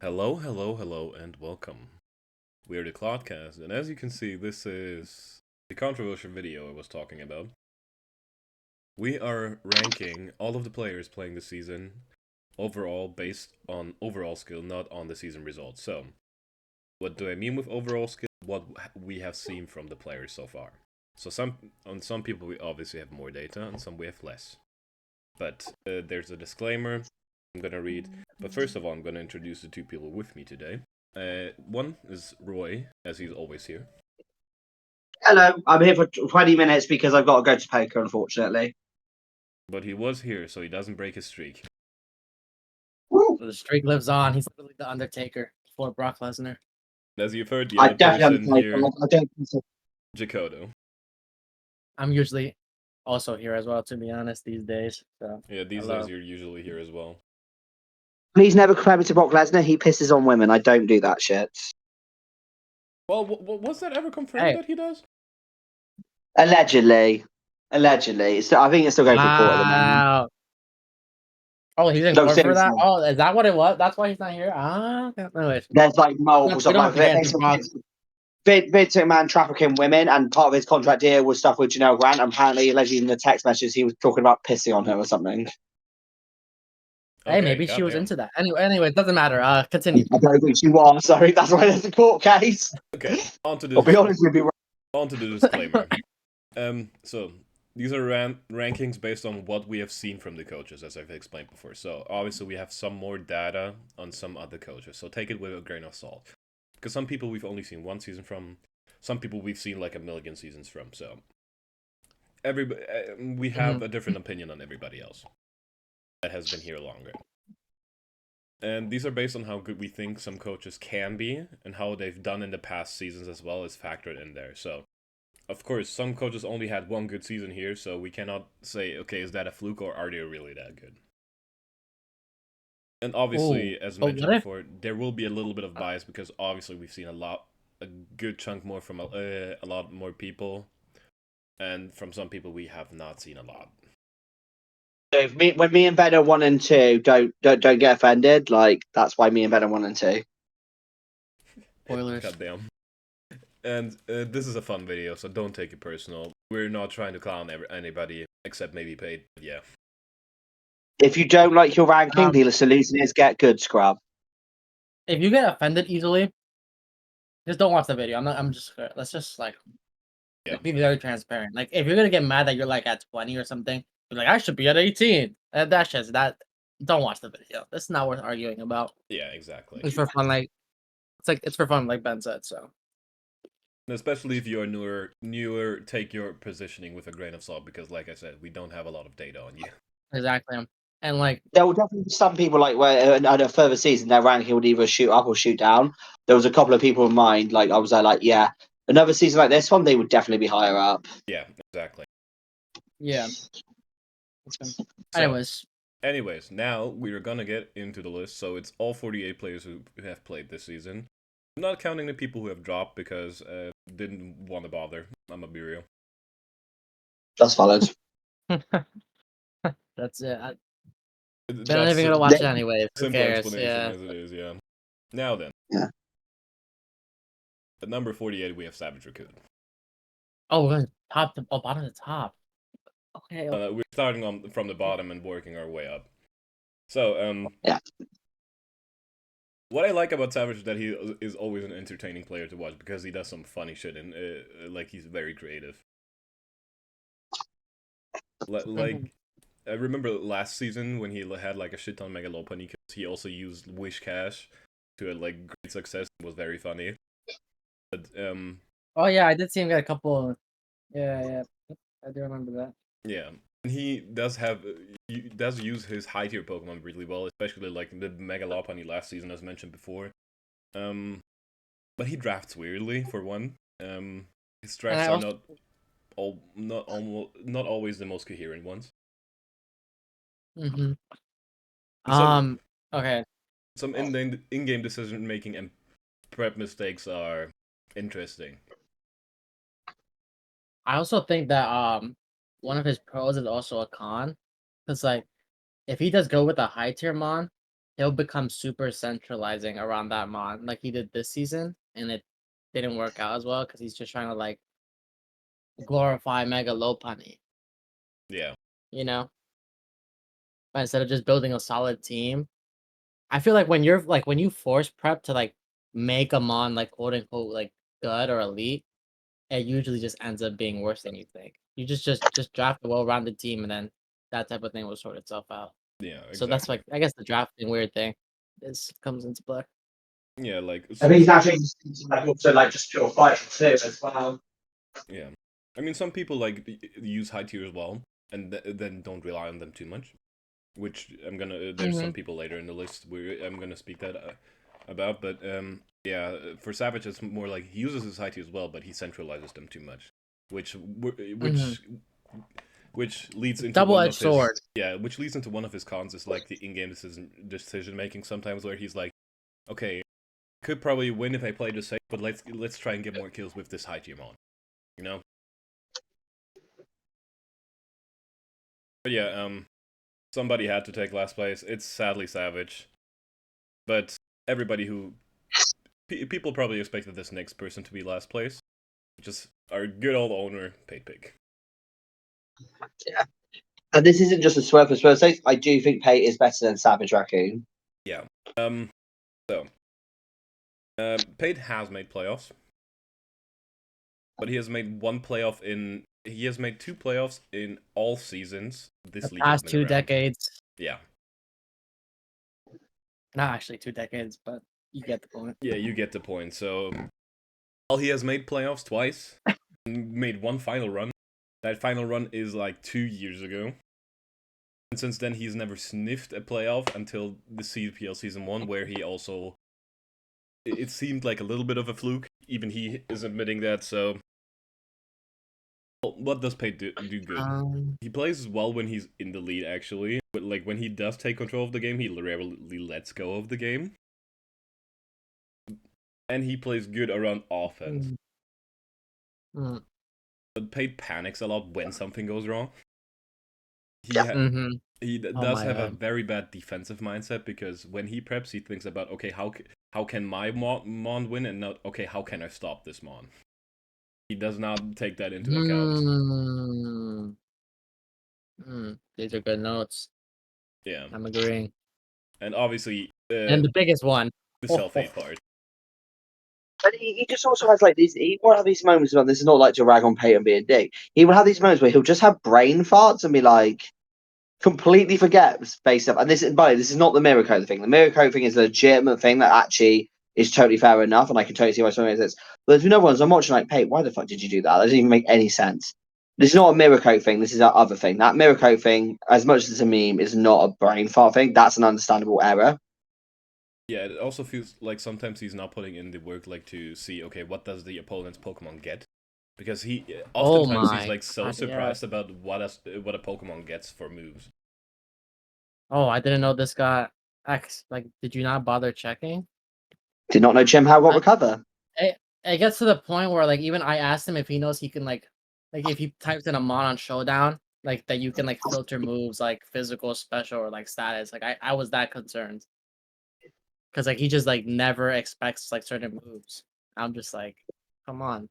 Hello, hello, hello, and welcome. We are the Clodcast, and as you can see, this is the controversial video I was talking about. We are ranking all of the players playing the season overall based on overall skill, not on the season results. So, what do I mean with overall skill? What we have seen from the players so far. So on some people we obviously have more data, and some we have less. But there's a disclaimer I'm gonna read. But first of all, I'm gonna introduce the two people with me today. One is Roy, as he's always here. Hello, I'm here for 20 minutes because I've got to go to poker, unfortunately. But he was here, so he doesn't break his streak. The streak lives on. He's literally the Undertaker before Brock Lesnar. As you've heard, the I other definitely person here, I don't consider. Jacoto. I'm usually also here as well, to be honest, these days. So Yeah, these days you're usually here as well. Please never compare me to Brock Lesnar. He pisses on women. I don't do that shit. Well, was that ever confirmed that he does? Allegedly. So I think it's still going through court at the moment. Wow. Oh, he's in No, court for that? seriously. Oh, is that what it was? That's why he's not here? Ah, okay. Anyways. There's like multiple We stuff. don't Like, have to get into Vince McMahon trafficking women, and part of his contract deal was stuff with Janelle Grant. And apparently, allegedly in the text messages, he was talking about pissing on her or something. Hey, maybe she was into that. Anyway, it doesn't matter. Continue. I don't think she was. Sorry, that's why there's a court case. Okay, on to I'll be honest with you. On to the disclaimer. So these are rankings based on what we have seen from the coaches, as I've explained before. So obviously we have some more data on some other coaches, so take it with a grain of salt. Because some people we've only seen one season from, some people we've seen like a million seasons from. So we have a different opinion on everybody else that has been here longer. And these are based on how good we think some coaches can be, and how they've done in the past seasons as well as factored in there. So of course, some coaches only had one good season here, so we cannot say, okay, is that a fluke or are they really that good? And obviously, as mentioned before, there will be a little bit of bias because obviously we've seen a good chunk more from a lot more people, and from some people we have not seen a lot. So when me and Ben are 1 and 2, don't get offended. Like, that's why me and Ben are 1 and 2. Spoilers. Goddamn. And this is a fun video, so don't take it personal. We're not trying to clown anybody, except maybe Paid, yeah. If you don't like your ranking, the solution is get good, scrub. If you get offended easily, just don't watch the video. Let's just be very transparent. Like, if you're gonna get mad that you're like at 20 or something, you're like, I should be at 18. That's just that. Don't watch the video. That's not worth arguing about. Yeah, exactly. It's for fun, it's for fun, like Ben said. So, and especially if you're newer, take your positioning with a grain of salt because, like I said, we don't have a lot of data on you. Exactly, and like there will definitely be some people like where in a further season their ranking would either shoot up or shoot down. There was a couple of people in mind, like I was like, yeah, another season like this one, they would definitely be higher up. Yeah, exactly. Yeah. Anyways, now we are gonna get into the list. So it's all 48 players who have played this season. I'm not counting the people who have dropped because didn't want to bother. I'm gonna be real. That's valid. That's it. They're not even gonna watch it anyway. Who cares? Explanation as it is, yeah. Now then. Yeah. At number 48, we have Savage Raccoon. Oh, we're bottom to top. Okay. We're starting from the bottom and working our way up. So, yeah. What I like about Savage is that he is always an entertaining player to watch because he does some funny shit and like he's very creative. Like I remember last season when he had like a shit ton of Megalopony because he also used Wish Cash to like great success. It was very funny. But, oh yeah, I did see him get a couple. Yeah, I do remember that. Yeah, he does use his high tier Pokemon really well, especially like the Megalopony last season, as mentioned before. But he drafts weirdly for one. His drafts are not always the most coherent ones. Okay. Some in-game decision making and prep mistakes are interesting. I also think that one of his pros is also a con, because like if he does go with a high tier mon, he'll become super centralizing around that mon, like he did this season, and it didn't work out as well because he's just trying to like glorify Mega Lopunny, Yeah. you know. But instead of just building a solid team, I feel like when you force prep to like make a mon like quote unquote like good or elite, it usually just ends up being worse than you think. You just draft a well-rounded team, and then that type of thing will sort itself out. Yeah, exactly. So that's like, I guess, the drafting weird thing is comes into play. Yeah, like I think he's actually like also like just pure fighting too as well. yeah. I mean, some people like use high tier as well, and then don't rely on them too much. Which I'm gonna. There's some people later in the list where I'm gonna speak that about, but yeah, for Savage it's more like he uses his high tier as well, but he centralizes them too much, which leads into one Double-edged of his sword. which leads into one of his cons is like the in-game decision making sometimes where he's like, okay, could probably win if I play this safe, but let's try and get more kills with this high tier mon, you know. But yeah, somebody had to take last place. It's sadly Savage, but everybody who people probably expected this next person to be last place, which is our good old owner, Paid Pig. Yeah. And this isn't just a swerve for swerve's sake. I do think Pate is better than Savage Raccoon. Yeah. So, Paid has made playoffs, but he has made He has made 2 playoffs in all seasons. This The league has past been 2 around. decades. Yeah. Not actually 2 decades, but you get the point. Yeah, you get the point. So, while he has made playoffs twice, made 1 final run. That final run is like 2 years ago. And since then, he's never sniffed a playoff until the CPL Season 1, where he also... It seemed like a little bit of a fluke. Even he is admitting that, so... Well, what does Pate do good? He plays well when he's in the lead, actually. But like, when he does take control of the game, he rarely lets go of the game. And he plays good around offense. But Pate panics a lot when something goes wrong. He does have a very bad defensive mindset, because when he preps, he thinks about, okay, how can my mon win, and not, okay, how can I stop this mon? He does not take that into account. These are good notes. Yeah. I'm agreeing. And obviously, and the biggest one, the self-hate part. But he just also has like these. He will have these moments when this is not like to rag on Peyton being a dick. He will have these moments where he'll just have brain farts and be like, completely forgets based up. And this is not the mirror code thing. The mirror code thing is a legitimate thing that actually is totally fair enough, and I can totally see why someone says. But there's been other ones I'm watching like, Pate, why the fuck did you do that? That doesn't even make any sense. This is not a mirror code thing. This is our other thing. That mirror code thing, as much as it's a meme, is not a brain fart thing. That's an understandable error. Yeah, it also feels like sometimes he's not putting in the work, like, to see, okay, what does the opponent's Pokemon get? Because he oftentimes he's like so surprised about what a Pokemon gets for moves. Oh, I didn't know this got X. Like, did you not bother checking? Did not know Chim How got recover. It gets to the point where like even I asked him if he knows he can like if he types in a mon on Showdown, like that you can like filter moves like physical, special, or like status. Like I was that concerned. Cause like he just like never expects like certain moves. I'm just like, come on.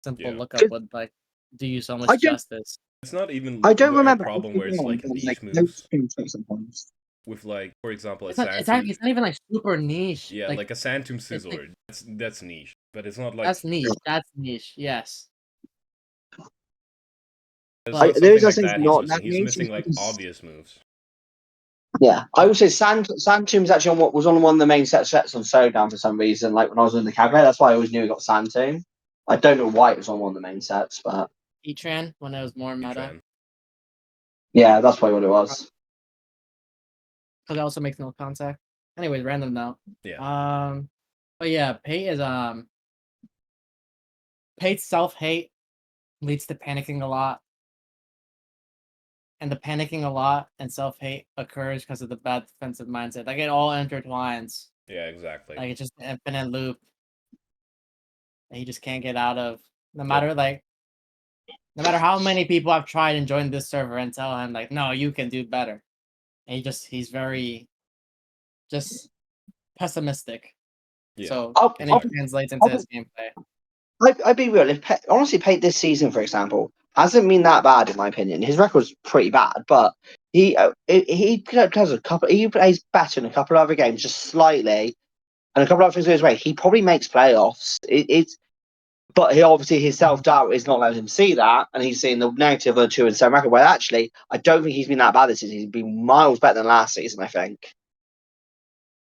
Simple lookup would like do you so much justice. It's not even I don't remember a problem where it's like niche moves. With like, for example, it's not even like super niche. Yeah, like a Santum Scizor. Like, that's niche. But it's not like that's niche, yes. There is like that he's missing like obvious moves. Yeah, I would say Santum's actually was on one of the main sets on Showdown for some reason. Like when I was in the calculator, that's why I always knew he got Santum. I don't know why it was on one of the main sets, but Etran when it was more meta. Yeah, that's probably what it was. Because it also makes no contact. Anyways, random note. Yeah. But yeah, Pate's self-hate leads to panicking a lot. And the panicking a lot and self-hate occurs because of the bad defensive mindset. Like it all intertwines. Yeah, exactly. Like it's just an infinite loop that he just can't get out of. No matter how many people have tried and joined this server and tell him like, no, you can do better. And he's very just pessimistic. Yeah. So and I'll it translates into his gameplay. I'd be real. If honestly, Pate this season, for example, hasn't been that bad in my opinion. His record's pretty bad, but he does a couple. He plays better in a couple of other games, just slightly, and a couple of things goes way. He probably makes playoffs. But he obviously his self doubt is not letting him see that, and he's seeing the negative of 2 and 7 record. Well, actually, I don't think he's been that bad this season. He's been miles better than last season, I think.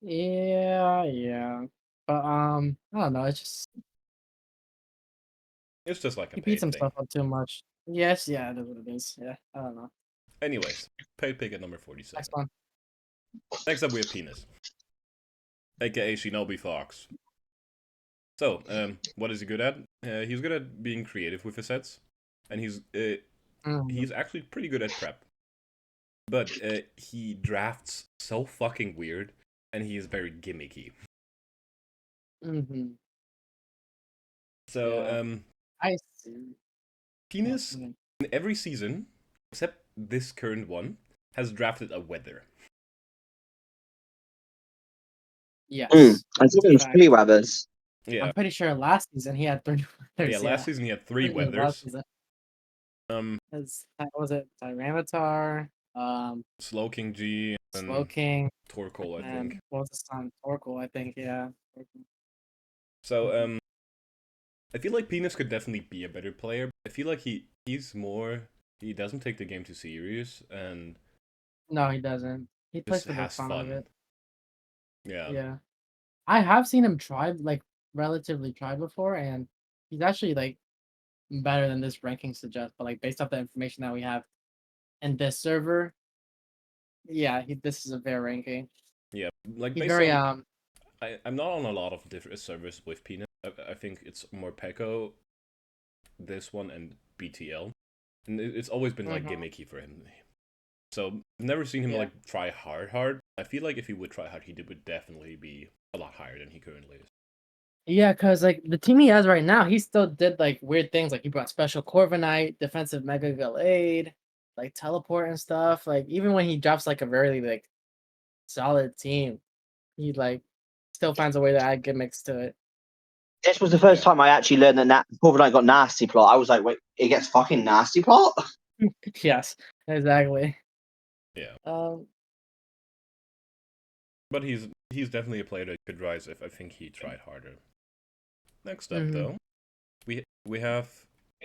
Yeah. But I don't know. It's just like a He beats paid thing. himself up too much. Yes, yeah, it is what it is. Yeah, I don't know. Anyways, paid pick at number 47. Next one. Next up, we have Penis, aka Shinobi Fox. So, what is he good at? He's good at being creative with his sets, and he's actually pretty good at prep. But he drafts so fucking weird, and he is very gimmicky. Mm-hmm. So, Yeah. I see. Penis, Mhm. in every season, except this current one, has drafted a weather. Yes. I think it was 3 weathers. Yeah. I'm pretty sure last season he had 3 weathers. Yeah, last season he had 3 weathers. Was it Tyranitar, Slow King G, and Slow King, Torkoal, I and think. what was the son? Torkoal, I think, yeah. So, I feel like Penis could definitely be a better player. I feel like he doesn't take the game too serious, and No, he doesn't. He plays just for the has fun of fun. it. Yeah. Yeah. I have seen him try, like, relatively try before, and he's actually, like, better than this ranking suggests. But, like, based off the information that we have in this server, yeah, this is a fair ranking. Yeah, like He's based very, on, I'm not on a lot of different servers with Penis. I think it's more Peko, this one, and BTL. And it's always been, like, gimmicky for him. So, I've never seen him, like, try hard. I feel like if he would try hard, he would definitely be a lot higher than he currently is. Yeah, because, like, the team he has right now, he still did, like, weird things. Like, he brought Special Corviknight, Defensive Mega Gallade, like, Teleport and stuff. Like, even when he drops, like, a very, like, solid team, he, like, still finds a way to add gimmicks to it. This was the first time I actually learned that Corviknight got nasty plot. I was like, wait, it gets fucking nasty plot? Yes, exactly. Yeah. But he's definitely a player that could rise if I think he tried harder. Next up, though, we have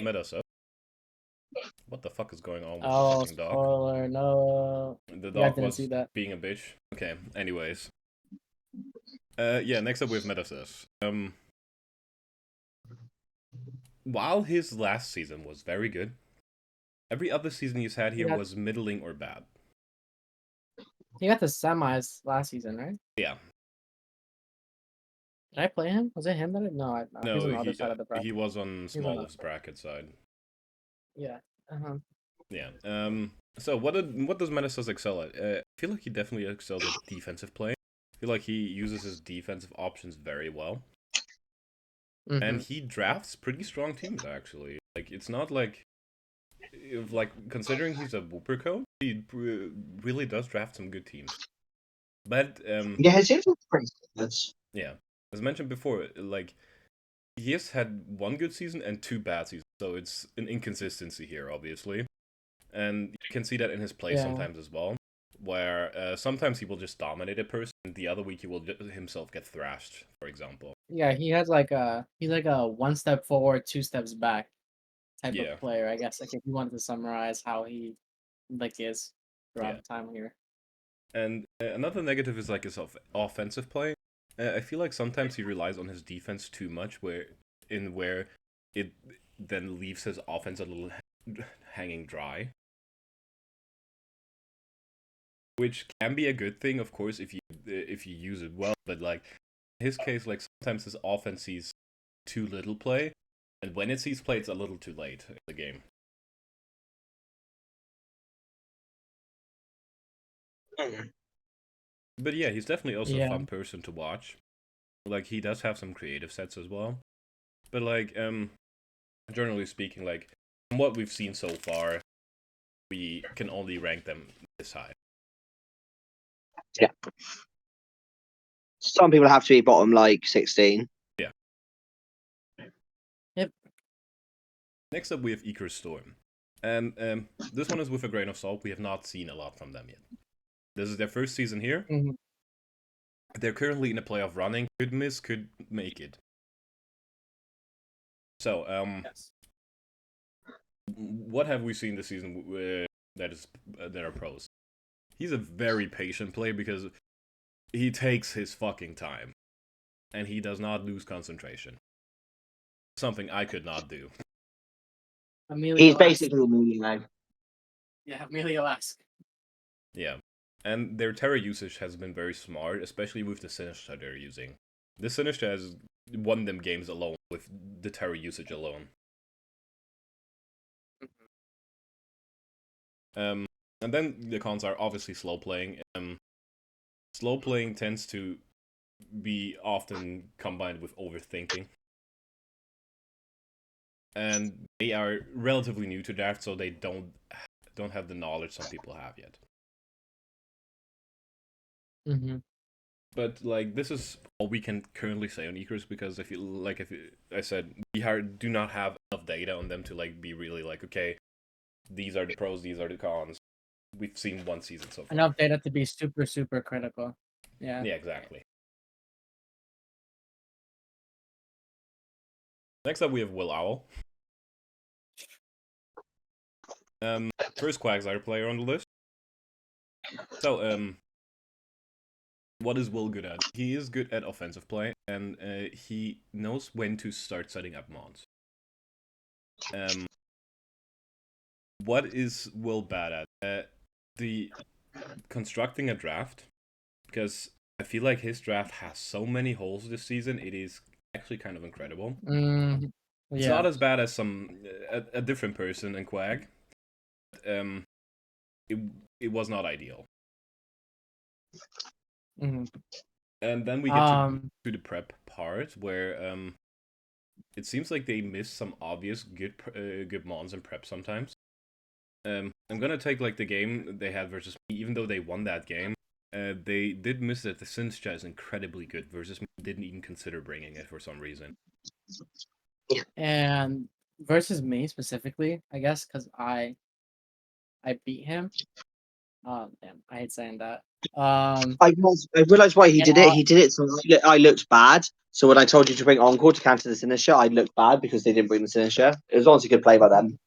Medusub. What the fuck is going on with the fucking dog? Spoiler, no. The dog was being a bitch. Okay, anyways. Yeah, next up we have Medusub. While his last season was very good, every other season he's had here was middling or bad. He got the semis last season, right? Yeah. Did I play him? Was it him that no, no, he's on the other side of the bracket. He was on Small's bracket side. Yeah. Yeah. So what does Medusub excel at? I feel like he definitely excels at defensive play. I feel like he uses his defensive options very well. And he drafts pretty strong teams, actually. Like, it's not like considering he's a Wooper code, he really does draft some good teams. But yeah, his teams are pretty good. Yeah, as mentioned before, like, he has had 1 good season and 2 bad seasons, so it's an inconsistency here, obviously. And you can see that in his play sometimes as well, where sometimes he will just dominate a person, and the other week he will himself get thrashed, for example. Yeah, he's like a 1 step forward, 2 steps back type of player, I guess. Like, if you wanted to summarize how he is throughout the time here. And another negative is like his offensive play. I feel like sometimes he relies on his defense too much, where it then leaves his offense a little hanging dry. Which can be a good thing, of course, if you use it well. But like in his case, like sometimes his offense sees too little play, and when it sees play, it's a little too late in the game. But yeah, he's definitely also a fun person to watch. Like, he does have some creative sets as well. But like, generally speaking, like, from what we've seen so far, we can only rank them this high. Yeah. Some people have to be bottom like 16. Yeah. Yep. Next up, we have Icarus Storm. And this one is with a grain of salt. We have not seen a lot from them yet. This is their first season here. Mm-hmm. They're currently in a playoff running. Could miss, could make it. So, Yes. what have we seen this season that are pros? He's a very patient player because he takes his fucking time. And he does not lose concentration. Something I could not do. Emilio He's Esque. basically me, Yeah, Emilio Esque. Yeah. And their Terra usage has been very smart, especially with the Sinister they're using. The Sinister has won them games alone with the Terra usage alone. And then the cons are obviously slow playing. Slow playing tends to be often combined with overthinking. And they are relatively new to draft, so they don't have the knowledge some people have yet. Mm-hmm. But like this is all we can currently say on Icarus because I said we do not have enough data on them to like be really like okay, these are the pros, these are the cons. We've seen one season so far. Enough data to be super, super critical. Yeah. Yeah, exactly. Next up, we have Will Owl. First Quagsire player on the list. So, what is Will good at? He is good at offensive play, and he knows when to start setting up mons. What is Will bad at? The constructing a draft, because I feel like his draft has so many holes this season. It is actually kind of incredible. Mm-hmm. Yeah. It's not as bad as a different person in Quag. But, it was not ideal. Mm-hmm. And then we get to the prep part where it seems like they miss some obvious good mons in prep sometimes. I'm gonna take like the game they had versus me, even though they won that game. They did miss that the Sinstcha is incredibly good versus me. Didn't even consider bringing it for some reason. And versus me specifically, I guess, because I beat him. Oh damn, I hate saying that. I realized why he did it. He did it so I looked bad. So when I told you to bring Encore to counter the Sinister, I looked bad because they didn't bring the Sinister. It was honestly a good play by them.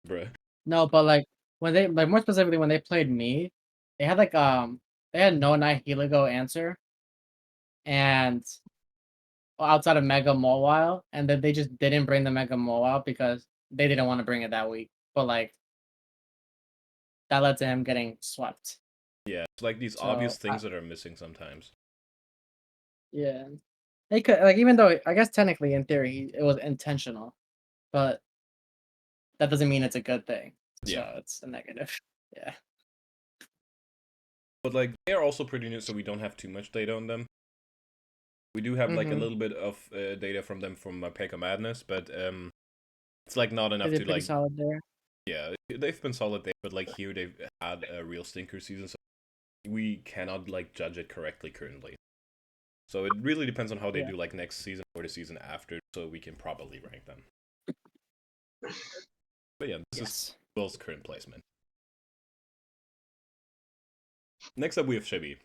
Bruh. No, but like when they more specifically when they played me, they had like they had no Nihiligo answer, and outside of Mega Mawile, and then they just didn't bring the Mega Mawile because they didn't want to bring it that week. But like that led to him getting swept. Yeah, it's like these obvious things that are missing sometimes. Yeah, they could like even though I guess technically in theory it was intentional, but that doesn't mean it's a good thing. So Yeah. it's a negative. Yeah. But like they are also pretty new, so we don't have too much data on them. We do have like a little bit of data from them from Pekka Madness, but it's like not enough They're to pretty like. solid there. Yeah, they've been solid there, but like here they've had a real stinker season, so we cannot like judge it correctly currently. So it really depends on how they do like next season or the season after, so we can properly rank them. But yeah, this is Will's current placement. Next up we have Shibby.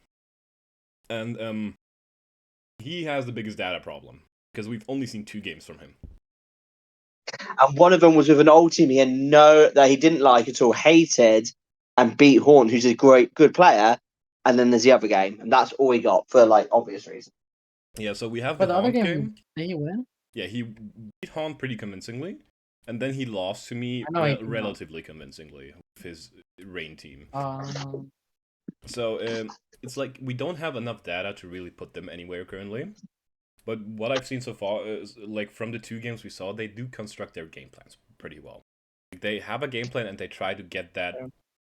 And he has the biggest data problem, because we've only seen 2 games from him. And one of them was with an old team that he didn't like at all, hated, and beat Horn, who's a good player. And then there's the other game, and that's all he got for like obvious reasons. Yeah, so we have But the other Haunt game, game. did he win? Yeah, he beat Haunt pretty convincingly, and then he lost to me relatively convincingly with his Rain team. So it's like we don't have enough data to really put them anywhere currently. But what I've seen so far is like from the 2 games we saw, they do construct their game plans pretty well. They have a game plan and they try to get that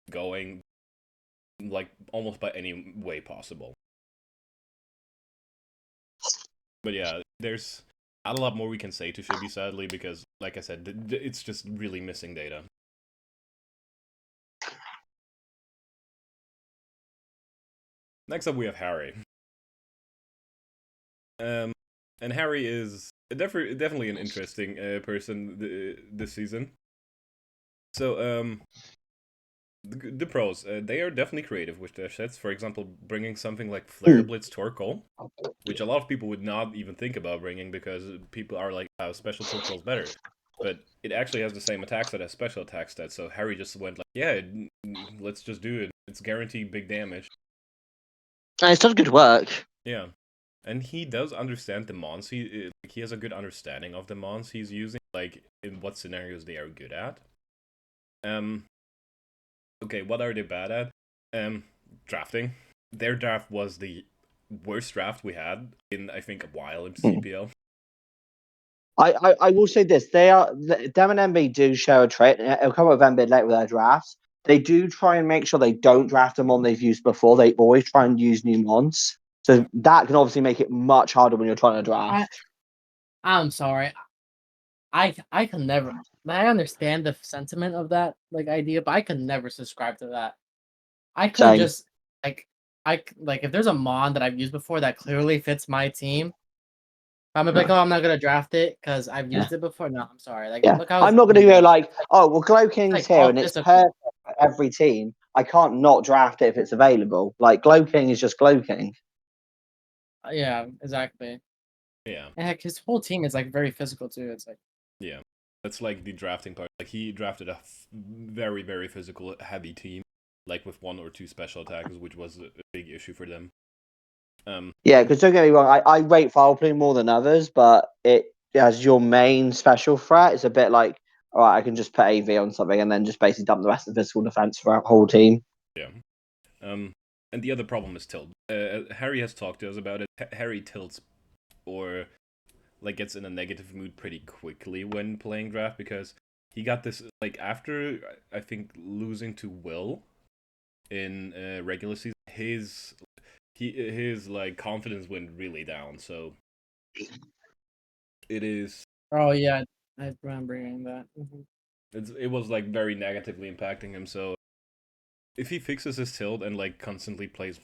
going like almost by any way possible. But yeah, there's not a lot more we can say to Shibby, sadly, because like I said, it's just really missing data. Next up we have Harry. And Harry is definitely an interesting person this season. So the pros, they are definitely creative with their sets. For example, bringing something like Flare Blitz Torkoal, which a lot of people would not even think about bringing because people are like, "How special Torkoal is better," but it actually has the same attack stat as special attack stat. So Harry just went like, "Yeah, let's just do it. It's guaranteed big damage." And it's done good work. Yeah, and he does understand the mons. He has a good understanding of the mons he's using, like in what scenarios they are good at. Okay, what are they bad at? Drafting. Their draft was the worst draft we had in I think a while in CPL. I will say this: them and MB do show a trait. It'll come up with MB later with their drafts. They do try and make sure they don't draft them on they've used before. They always try and use new mons. So that can obviously make it much harder when you're trying to draft. I'm sorry. I can never. I understand the sentiment of that like idea, but I can never subscribe to that. I could Same. just like if there's a mon that I've used before that clearly fits my team, I'm gonna be like, oh, I'm not gonna draft it because I've used it before. No, I'm sorry. Like, look how I'm not going to go like, oh, well, Glow King's like here all and it's physical. perfect for every team. I can't not draft it if it's available. Like Glow King is just Glow King. Yeah, exactly. Yeah. And heck, his whole team is like very physical too. It's like Yeah, that's like the drafting part. Like he drafted a very very physical heavy team, like with 1 or 2 special attackers, which was a big issue for them. Yeah, because don't get me wrong, I rate foul play more than others, but it as your main special threat, it's a bit like, all right, I can just put AV on something and then just basically dump the rest of the physical defense for our whole team. Yeah. And the other problem is tilt. Harry has talked to us about it. Harry tilts or like gets in a negative mood pretty quickly when playing draft because he got this like after I think losing to Will in regular season, his like confidence went really down. So it is. oh yeah, I remember hearing that. It was like very negatively impacting him. So if he fixes his tilt and like constantly plays,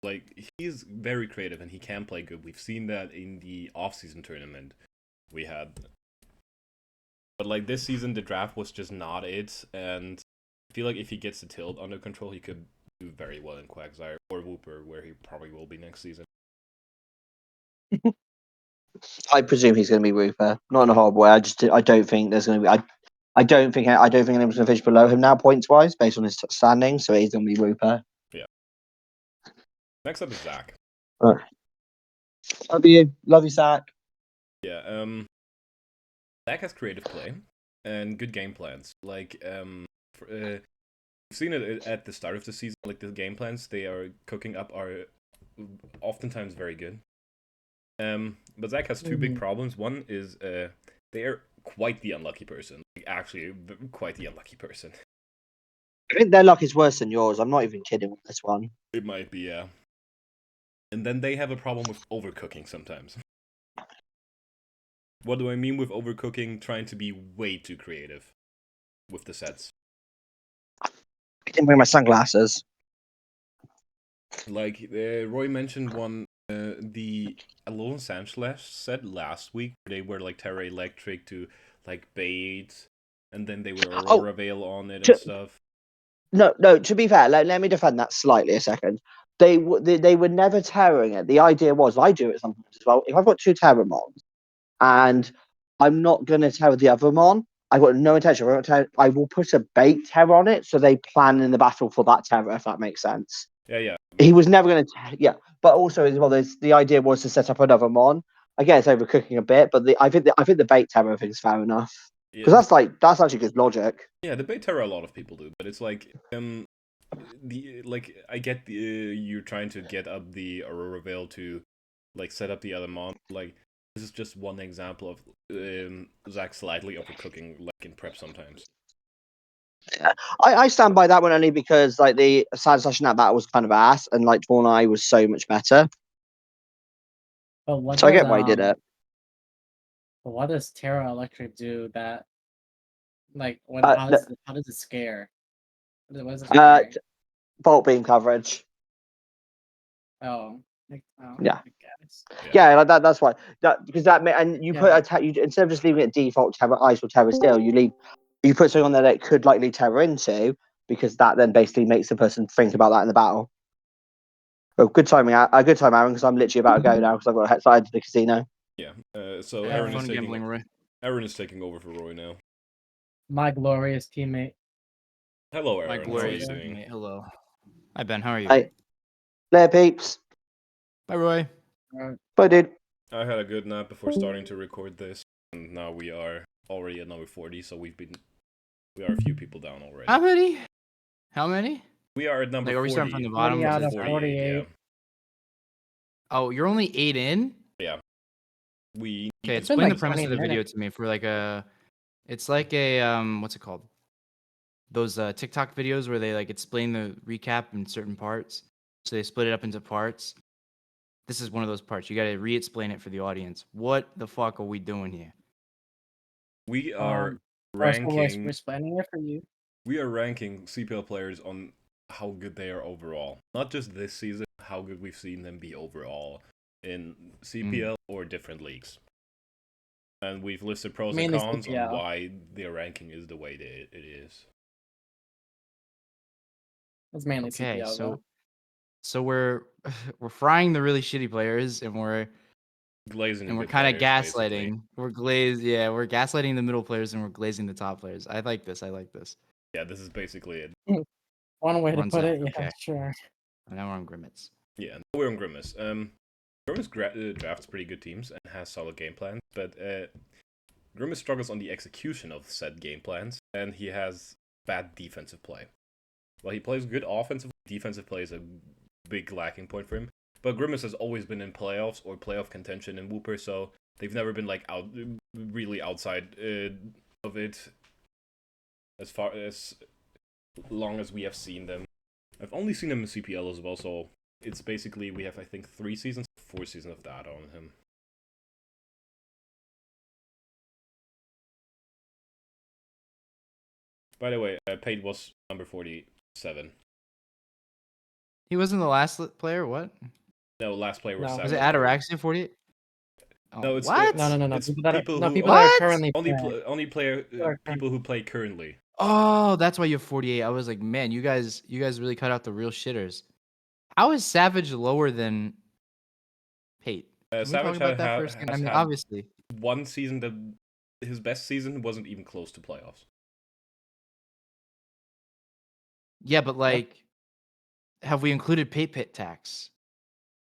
like he's very creative and he can play good. We've seen that in the off-season tournament we had. But like this season, the draft was just not it, and I feel like if he gets the tilt under control, he could do very well in Quagsire or Wooper, where he probably will be next season. I presume he's going to be Rupert. Not in a horrible way. I don't think there's going to be. I don't think anyone's going to finish below him now points wise based on his standing. So he's going to be Rupert. Yeah. Next up is Zach. Right. Love you, Zach. Yeah. Zach has creative play and good game plans. Like we've seen it at the start of the season. Like the game plans they are cooking up are oftentimes very good. But Zach has 2 big problems. One is they are quite the unlucky person. Like, actually, quite the unlucky person. I think their luck is worse than yours. I'm not even kidding with this one. It might be, yeah. And then they have a problem with overcooking sometimes. What do I mean with overcooking? Trying to be way too creative with the sets. I didn't bring my sunglasses. Like, Roy mentioned one, the Alolan Sandslash set last week, where they were like Terra Electric to like bait, and then they were Aurora Veil on it and stuff. No. To be fair, let me defend that slightly a second. They were never tearing it. The idea was, I do it sometimes as well. If I've got 2 Terramons and I'm not going to Terra the other Mon, I've got no intention. I will put a bait Terra on it so they plan in the battle for that Terra, if that makes sense. Yeah. He was never going to, but also as well, the idea was to set up another Mon. Again, it's overcooking a bit, but I think the bait Terra thing is fair enough because that's actually good logic. Yeah, the bait Terra a lot of people do, but it's like I get the you're trying to get up the Aurora Veil to like set up the other mon. Like this is just one example of Zach slightly overcooking like in prep sometimes. Yeah. I stand by that one only because like the side slash in that battle was kind of ass and like Tornai was so much better. But I get why he did it. But what does Terra Electric do that like how does it scare? What is it Bolt beam coverage. Oh. Yeah. Yeah, like that. That's why. And you Yeah. put you instead of just leaving it default terror ice or terror steel, you put something on there that could likely terror into, because that then basically makes the person think about that in the battle. Oh, good timing, good time, Aaron, because I'm literally about to go now because I've got to head side to the casino. Yeah. So Have Aaron is fun taking. gambling, Roy. Aaron is taking over for Roy now. My glorious teammate. Hello, My Aaron. How are glorious you doing? teammate. Hello. Hi, Ben. How are you? Hey, there, peeps. Bye, Roy. Bye, dude. I had a good nap before starting to record this, and now we are already at number 40. So we are a few people down already. How many? How many? We are at number Like, are we 40. starting from the bottom? 40 out Which of is 48. Oh, you're only 8 in? Yeah. We. Okay, It's been explain the like premise 20 of the video minutes. to me for like a. It's like a what's it called? Those TikTok videos where they like explain the recap in certain parts. So they split it up into parts. This is one of those parts. You got to re-explain it for the audience. What the fuck are we doing here? We are First, ranking. we're explaining it for you. We are ranking CPL players on how good they are overall. Not just this season, how good we've seen them be overall in CPL or different leagues. And we've listed pros Mainly and cons CPL. on why their ranking is the way it is. It's mainly Okay, CPL, though. so we're frying the really shitty players, and we're Glazing the good kind of players, gaslighting. basically. We're gaslighting the middle players, and we're glazing the top players. I like this. Yeah, this is basically it. One way to Runs put out, it, yeah, okay. sure. And now we're on Grimmets. Yeah, we're on Grimace. Grimace drafts pretty good teams and has solid game plans, but Grimace struggles on the execution of said game plans, and he has bad defensive play. Well, he plays good offensive. Defensive play is a big lacking point for him. But Grimace has always been in playoffs or playoff contention in Whooper, so they've never been like really outside of it as far as long as we have seen them. I've only seen him in CPL as well, so it's basically we have I think 4 seasons of data on him. By the way, Pate was number 47. He wasn't the last player. What? No, last player was No. 7. Was it Ataraxia 48? Oh, No, it's what? No. It's People that who are What? currently only people who play currently. Oh, that's why you have 48. I was like, man, you guys really cut out the real shitters. How is Savage lower than Pate? Can we Savage talk about that for a second? I has mean, had obviously. one season that his best season wasn't even close to playoffs. Yeah, but like, have we included Pate Pit tax?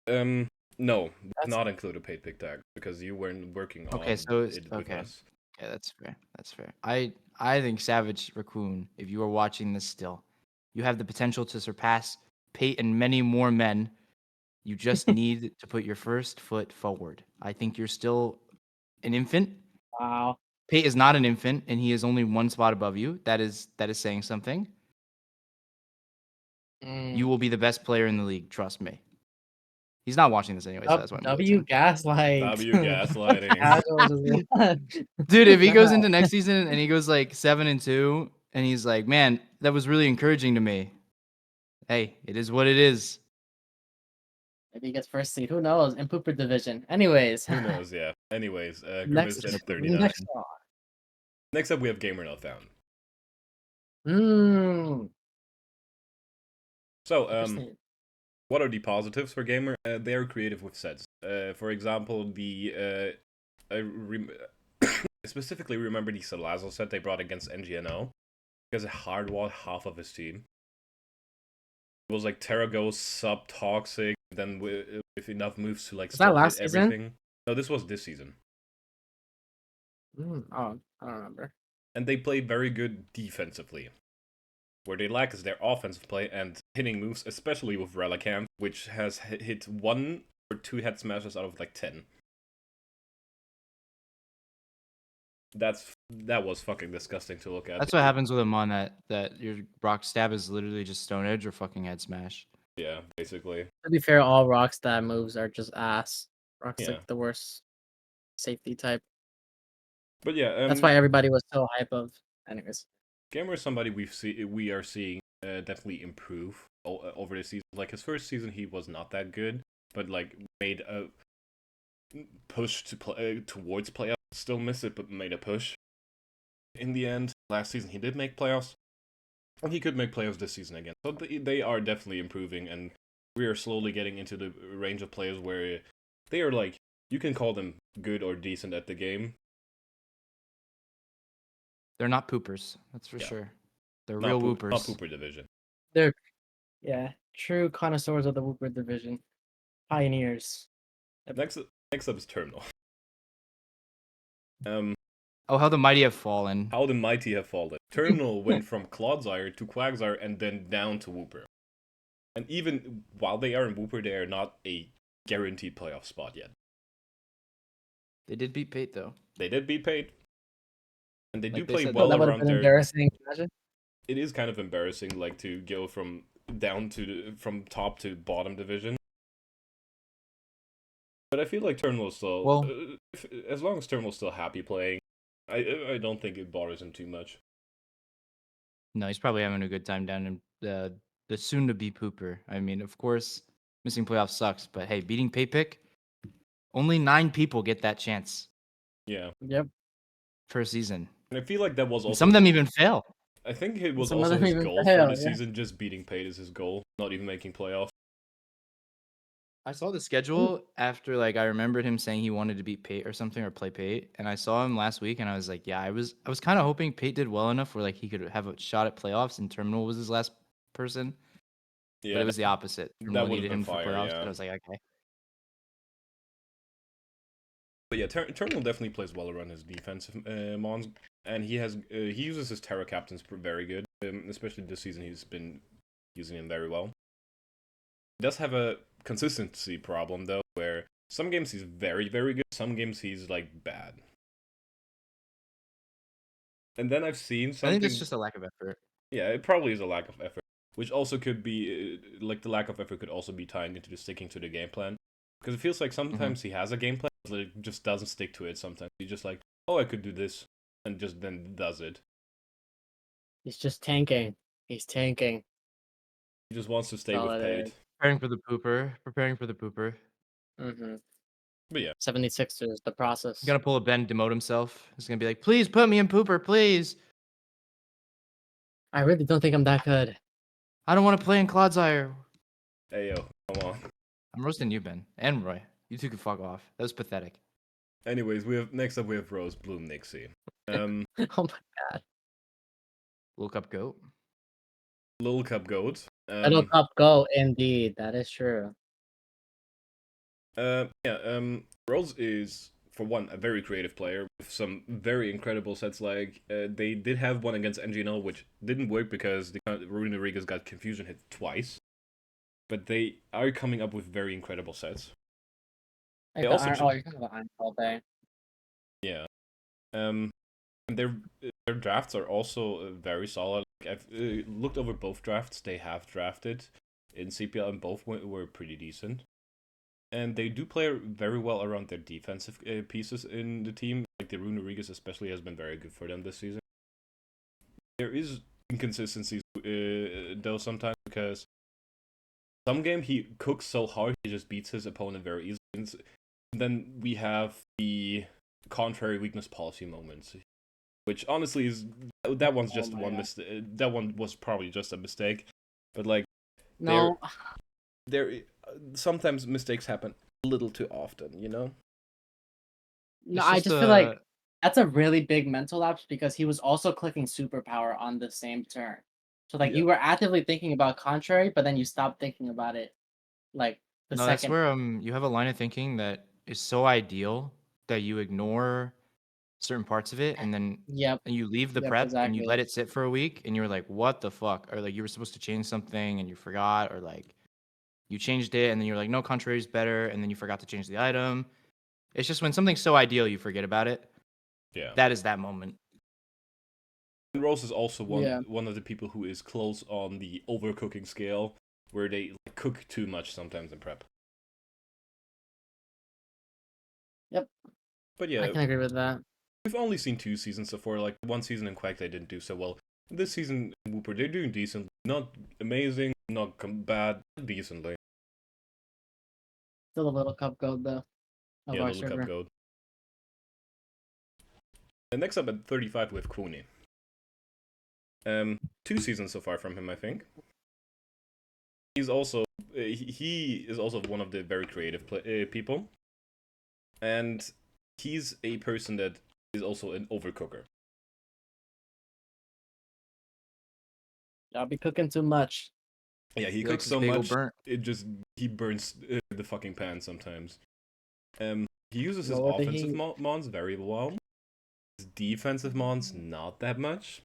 No, not include a paid pick tag because you weren't working on Okay, so it with okay. us. Okay, that's fair. That's fair. I think Savage Raccoon, if you are watching this still, you have the potential to surpass Pate and many more men. You just need to put your first foot forward. I think you're still an infant. Wow. Pate is not an infant, and he is only one spot above you. That is saying something. You will be the best player in the league. Trust me. He's not watching this anyway, so that's why I'm W gaslight. W gaslighting. Dude, if he goes into next season and he goes like 7-2, and he's like, man, that was really encouraging to me. Hey, it is what it is. Maybe he gets first seed. Who knows? In Pooper division. Anyways. Who knows? Yeah. Anyways, Next, Grimace at 39. song. Next up, we have Gamer Not Found. So, Interesting. what are the positives for Gamer? They are creative with sets. For example, I specifically remember the Salazzle set they brought against NGNO because it hardwalled half of his team. It was like Terraghost, Sub, Toxic, then with enough moves to like Was that still last hit season? everything. No, this was this season. Oh, I don't remember. And they play very good defensively. Where they lack is their offensive play and hitting moves, especially with Relicanth, which has hit 1 or 2 head smashes out of like 10. That was fucking disgusting to look at. That's what happens with a mon that your Brock stab is literally just Stone Edge or fucking head smash. Yeah, basically. To be fair, all Rockstar moves are just ass. Rock's Yeah. like the worst safety type. But yeah, That's why everybody was so hype of. Anyways, Gamer is somebody we are seeing definitely improve over the season. Like his first season, he was not that good, but like made push to play towards playoffs. Still miss it, but made a push. In the end, last season he did make playoffs, and he could make playoffs this season again. So they are definitely improving, and we are slowly getting into the range of players where they are like, you can call them good or decent at the game. They're not poopers, that's for Yeah. sure. They're Not real poop, not whoopers. pooper division. They're true connoisseurs of the Whooper division, pioneers. Next up is Terminal. Oh, how the mighty have fallen. How the mighty have fallen. Terminal went from Clodsire to Quagsire and then down to Whooper. And even while they are in Whooper, they are not a guaranteed playoff spot yet. They did beat Pate though. They did beat Pate. And they Like do they play said, well that would have around been there. embarrassing. Imagine. It is kind of embarrassing, like, to go from from top to bottom division. But I feel like Terminal's still, Well- as long as Terminal's still happy playing, I don't think it bothers him too much. No, he's probably having a good time down in the soon-to-be pooper. I mean, of course, missing playoffs sucks, but hey, beating Paypick, only 9 people get that chance Yeah. Yep. per season. And I feel like that was And also... some of them even fail. I think it was Some of also them his even goal fail, for the yeah. season, just beating Pate is his goal, not even making playoffs. I saw the schedule after like I remembered him saying he wanted to beat Pate or something or play Pate, and I saw him last week and I was like, yeah, I was kind of hoping Pate did well enough where like he could have a shot at playoffs and Terminal was his last person. Yeah, But it was the opposite. that Terminal would've needed been him for fire, playoffs, yeah. but I was like, okay. But yeah, Terminal definitely plays well around his defensive mons, and he uses his Terra Captains very good, especially this season he's been using them very well. He does have a consistency problem though, where some games he's very, very good, some games he's like bad. And then I've seen something... I think it's just a lack of effort. Yeah, it probably is a lack of effort, which also could be, like, the lack of effort could also be tied into the sticking to the game plan. Because it feels like sometimes he has a game plan, but it just doesn't stick to it sometimes. He's just like, oh, I could do this, and just then does it. He's just tanking. He's tanking. He just wants to stay All with it Pate. is. Preparing for the pooper. Mm-hmm. But yeah, 76ers, the process. He's gonna pull a Ben, demote himself. He's gonna be like, please put me in pooper, please. I really don't think I'm that good. I don't want to play in Clodsire. ayo, come on. I'm roasting you, Ben, and Roy. You two can fuck off. That was pathetic. Anyways, next up we have Rose, Bloom, Nixie. Oh my god. Little Cup Goat. Lil Cup Goat. Little Cup go, indeed. That is true. Rose is, for one, a very creative player with some very incredible sets. Like, they did have one against NGNL, which didn't work because Rune Rigas got confusion hit twice. But they are coming up with very incredible sets. Like They the also iron, ju- oh, you're talking about Iron all day. Yeah. And their drafts are also very solid. Like, I've looked over both drafts they have drafted in CPL, and both were pretty decent. And they do play very well around their defensive pieces in the team. Like the Rune Rigas especially has been very good for them this season. There is inconsistencies though sometimes, because some game he cooks so hard he just beats his opponent very easily. And then we have the contrary weakness policy moments, which honestly is that one's just one mistake. That one was probably just a mistake, but like No, there sometimes mistakes happen a little too often, you know. no, It's I just just feel like that's a really big mental lapse because he was also clicking superpower on the same turn. So like Yeah. you were actively thinking about contrary, but then you stopped thinking about it like the No, that's second. where you have a line of thinking that is so ideal that you ignore certain parts of it, and then Yep. you leave the Yep, prep and you exactly. let it sit for a week, and you're like, what the fuck? Or like you were supposed to change something and you forgot, or like you changed it and then you're like, no, contrary is better, and then you forgot to change the item. It's just when something's so ideal, you forget about it. Yeah. That is that moment. And Rose is also Yeah. one of the people who is close on the overcooking scale, where they like, cook too much sometimes in prep. Yep. But I yeah, can agree with that. we've only seen 2 seasons so far. Like one season in Quack they didn't do so well. This season in Whooper they're doing decent, not amazing, not bad, decently. Still a little cup gold though. of Yeah, our Little Cup server. Goat. And next up at 35 with Kuni. 2 seasons so far from him, I think. He's also he is also one of the very creative people, and he's a person that is also an overcooker. I'll be cooking too much. Yeah, he He cooks likes his so bagel much burnt. he burns the fucking pan sometimes. He uses his Lower the offensive heat. mons very well. His defensive mons not that much.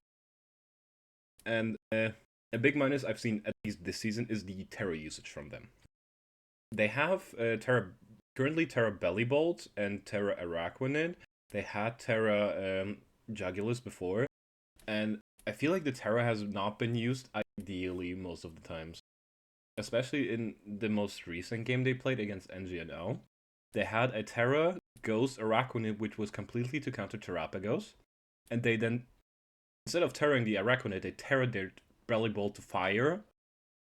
And a big minus I've seen at least this season is the Terra usage from them. They have currently Terra Bellybolt and Terra Araquanid. They had Terra Jugulus before, and I feel like the Terra has not been used ideally most of the times. Especially in the most recent game they played against NGNL. They had a Terra Ghost Araquanid which was completely to counter Terrapagos, and they then, instead of terraing the Araquanid, they terra'd their Bellybolt to fire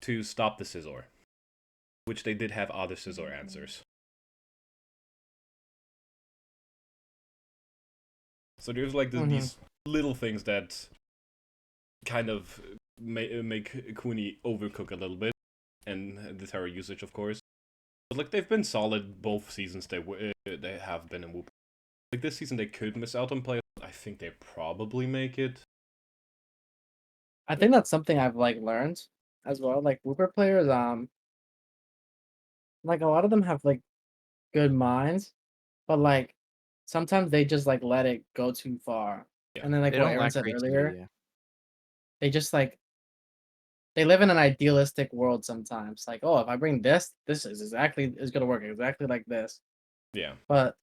to stop the Scizor. Which they did have other Scizor answers. So there's like these little things that kind of make Kuni overcook a little bit, and the Terra usage, of course. But like they've been solid both seasons they have been in Whoop. Like this season they could miss out on playoffs. I think they probably make it. I think that's something I've like learned as well. Like Wooper players, like a lot of them have like good minds, but like sometimes they just like let it go too far. Yeah. And then like They what don't Aaron lack said creativity. earlier, Yeah. they just like they live in an idealistic world sometimes. Like, oh, if I bring this is gonna work exactly like this. Yeah. But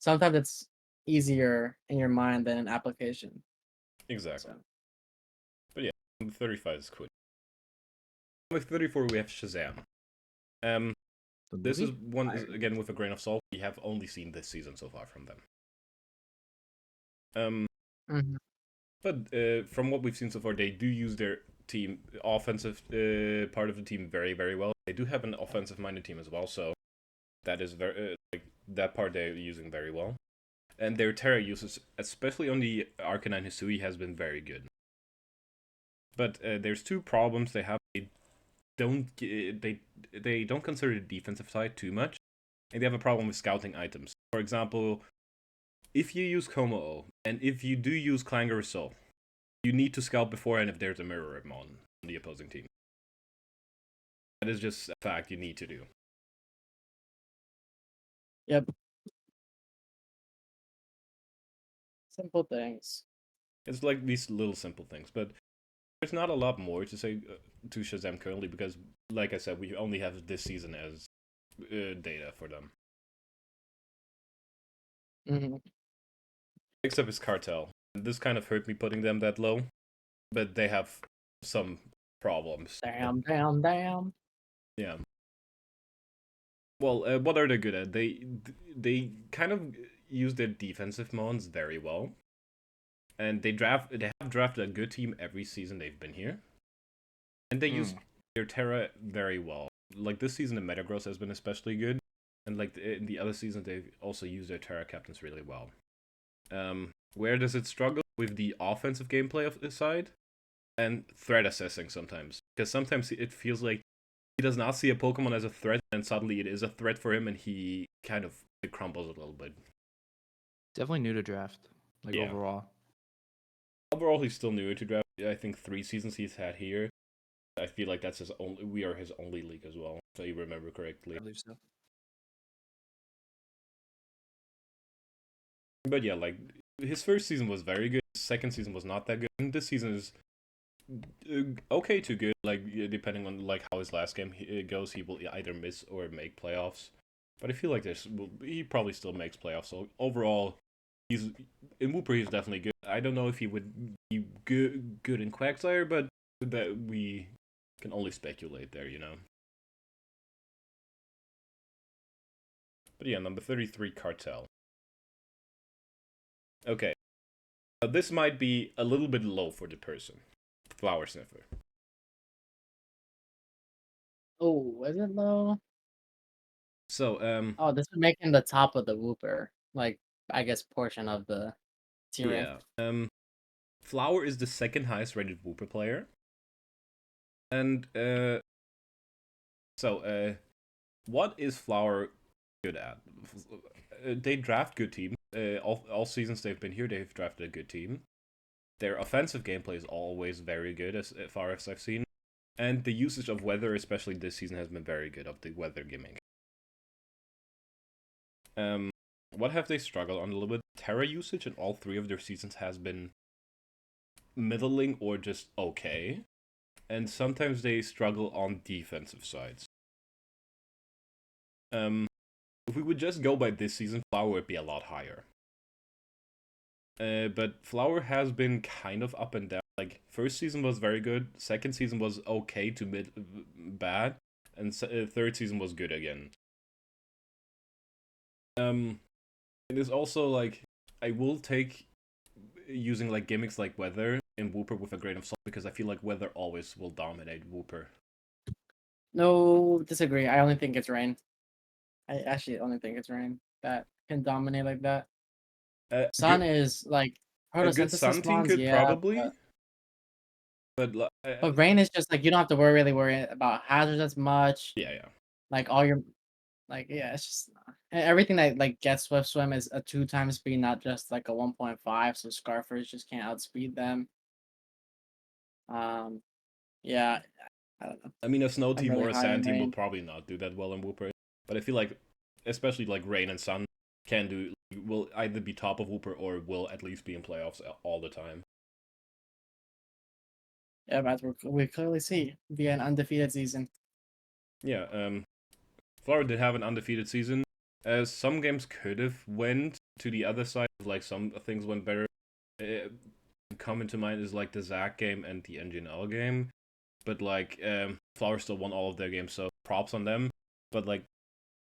sometimes it's easier in your mind than in application. Exactly. So But yeah, number 35 is Quid. Number 34 we have Shazam. This is one again with a grain of salt. We have only seen this season so far from them. But from what we've seen so far, they do use their team offensive part of the team very, very well. They do have an offensive-minded team as well, so that is very like that part they're using very well. And their Terra usage, especially on the Arcanine Hisui, has been very good. But there's two problems they have. They don't consider the defensive side too much, and they have a problem with scouting items. For example, if you use Komo and if you do use Clanger Soul, you need to scout beforehand if there's a mirror on the opposing team. That is just a fact you need to do. yep. Simple things. It's like these little simple things, but there's not a lot more to say to Shazam currently because, like I said, we only have this season as data for them. Next up is Cartel. This kind of hurt me putting them that low, but they have some problems. Damn. Yeah. Well, what are they good at? They kind of use their defensive mons very well, and they have drafted a good team every season they've been here, and they use their Terra very well. Like this season, the Metagross has been especially good, and like in the other seasons, they've also used their Terra captains really well. Where does it struggle with the offensive gameplay of this side and threat assessing sometimes? Because sometimes it feels like he does not see a Pokemon as a threat, and suddenly it is a threat for him, and he kind of crumbles a little bit. Definitely new to draft, like Yeah. overall. Overall, he's still newer to draft. I think 3 seasons he's had here. I feel like that's his only. We are his only league as well, if I remember correctly. I believe so. But yeah, like his first season was very good. His second season was not that good. And this season is okay to good. Like depending on like how his last game goes, he will either miss or make playoffs. But I feel like he probably still makes playoffs. So overall, he's in Wooper. He's definitely good. I don't know if he would be good in Quagsire, but that we can only speculate there, you know. But yeah, number 33, Cartel. Okay. This might be a little bit low for the person. Flower Sniffer. Oh, is it low? So Oh, this would make him the top of the Whooper, like I guess portion of the tier. yeah. Flower is the second highest rated Whooper player. And what is Flower good at? They draft good teams. All seasons they've been here, they've drafted a good team. Their offensive gameplay is always very good, as far as I've seen. And the usage of weather, especially this season, has been very good, of the weather gimmick. What have they struggled on a little bit? Terra usage in all three of their seasons has been middling or just okay. And sometimes they struggle on defensive sides. If we would just go by this season, Flower would be a lot higher. But Flower has been kind of up and down. Like, first season was very good, second season was okay to bad, and third season was good again. It is also, like, I will take using, like, gimmicks like Weather in Whooper with a grain of salt, because I feel like Weather always will dominate Whooper. No, disagree. I only think it's Rain. I actually only think it's Rain that can dominate like that. Sun is like a good photosynthesis Sun team spawns, could yeah, probably, but Rain is just like you don't have to really worry about hazards as much. yeah. Like all your, like yeah, it's just everything that like gets Swift Swim is a 2x speed, not just like a 1.5. So Scarfers just can't outspeed them. Yeah, I don't know. I mean, a Snow team really or a high Sand on team will Rain. probably not do that well in Whooper, but I feel like, especially like Rain and Sun, will either be top of Whooper or will at least be in playoffs all the time. Yeah, but we clearly see via an undefeated season. Yeah, Florida did have an undefeated season. Some games could have went to the other side, like some things went better. Coming to mind is like the Zac game and the NGNL game. But like, Flower still won all of their games, so props on them. But like,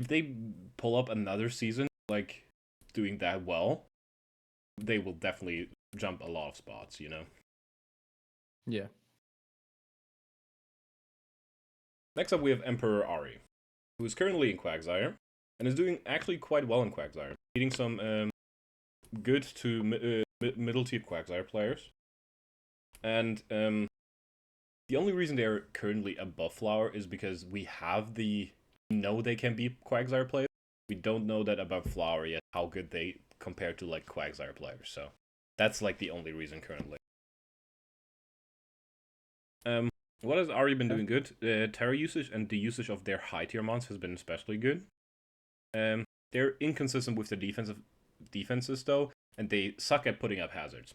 if they pull up another season, like, doing that well, they will definitely jump a lot of spots, you know? Yeah. Next up, we have Emperor Ari, who is currently in Quagsire, and is doing actually quite well in Quagsire, beating some good to middle tier Quagsire players. And the only reason they are currently above Flower is because we know they can beat Quagsire players. We don't know that about Flower yet, how good they compare to like Quagsire players. So that's like the only reason currently. What has Ari been doing good? Terra usage and the usage of their high tier mons has been especially good. They're inconsistent with the defenses though, and they suck at putting up hazards.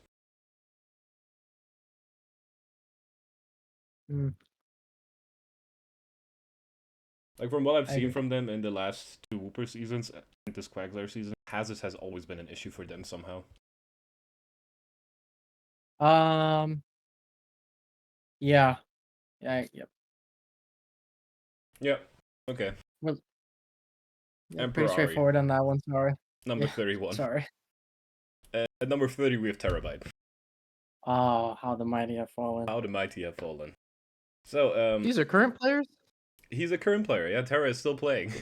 Like, from what I've seen from them in the last 2 Whooper seasons and this Quagsire season, hazards has always been an issue for them somehow. Yeah. Yep. Yeah. Okay. Yeah, Emperor pretty straightforward on that one. Sorry. Number 31. Sorry. At number 30, we have Terabyte. Oh, how the mighty have fallen. How the mighty have fallen. So, These are current players? he's a current player. Yeah, Terra is still playing.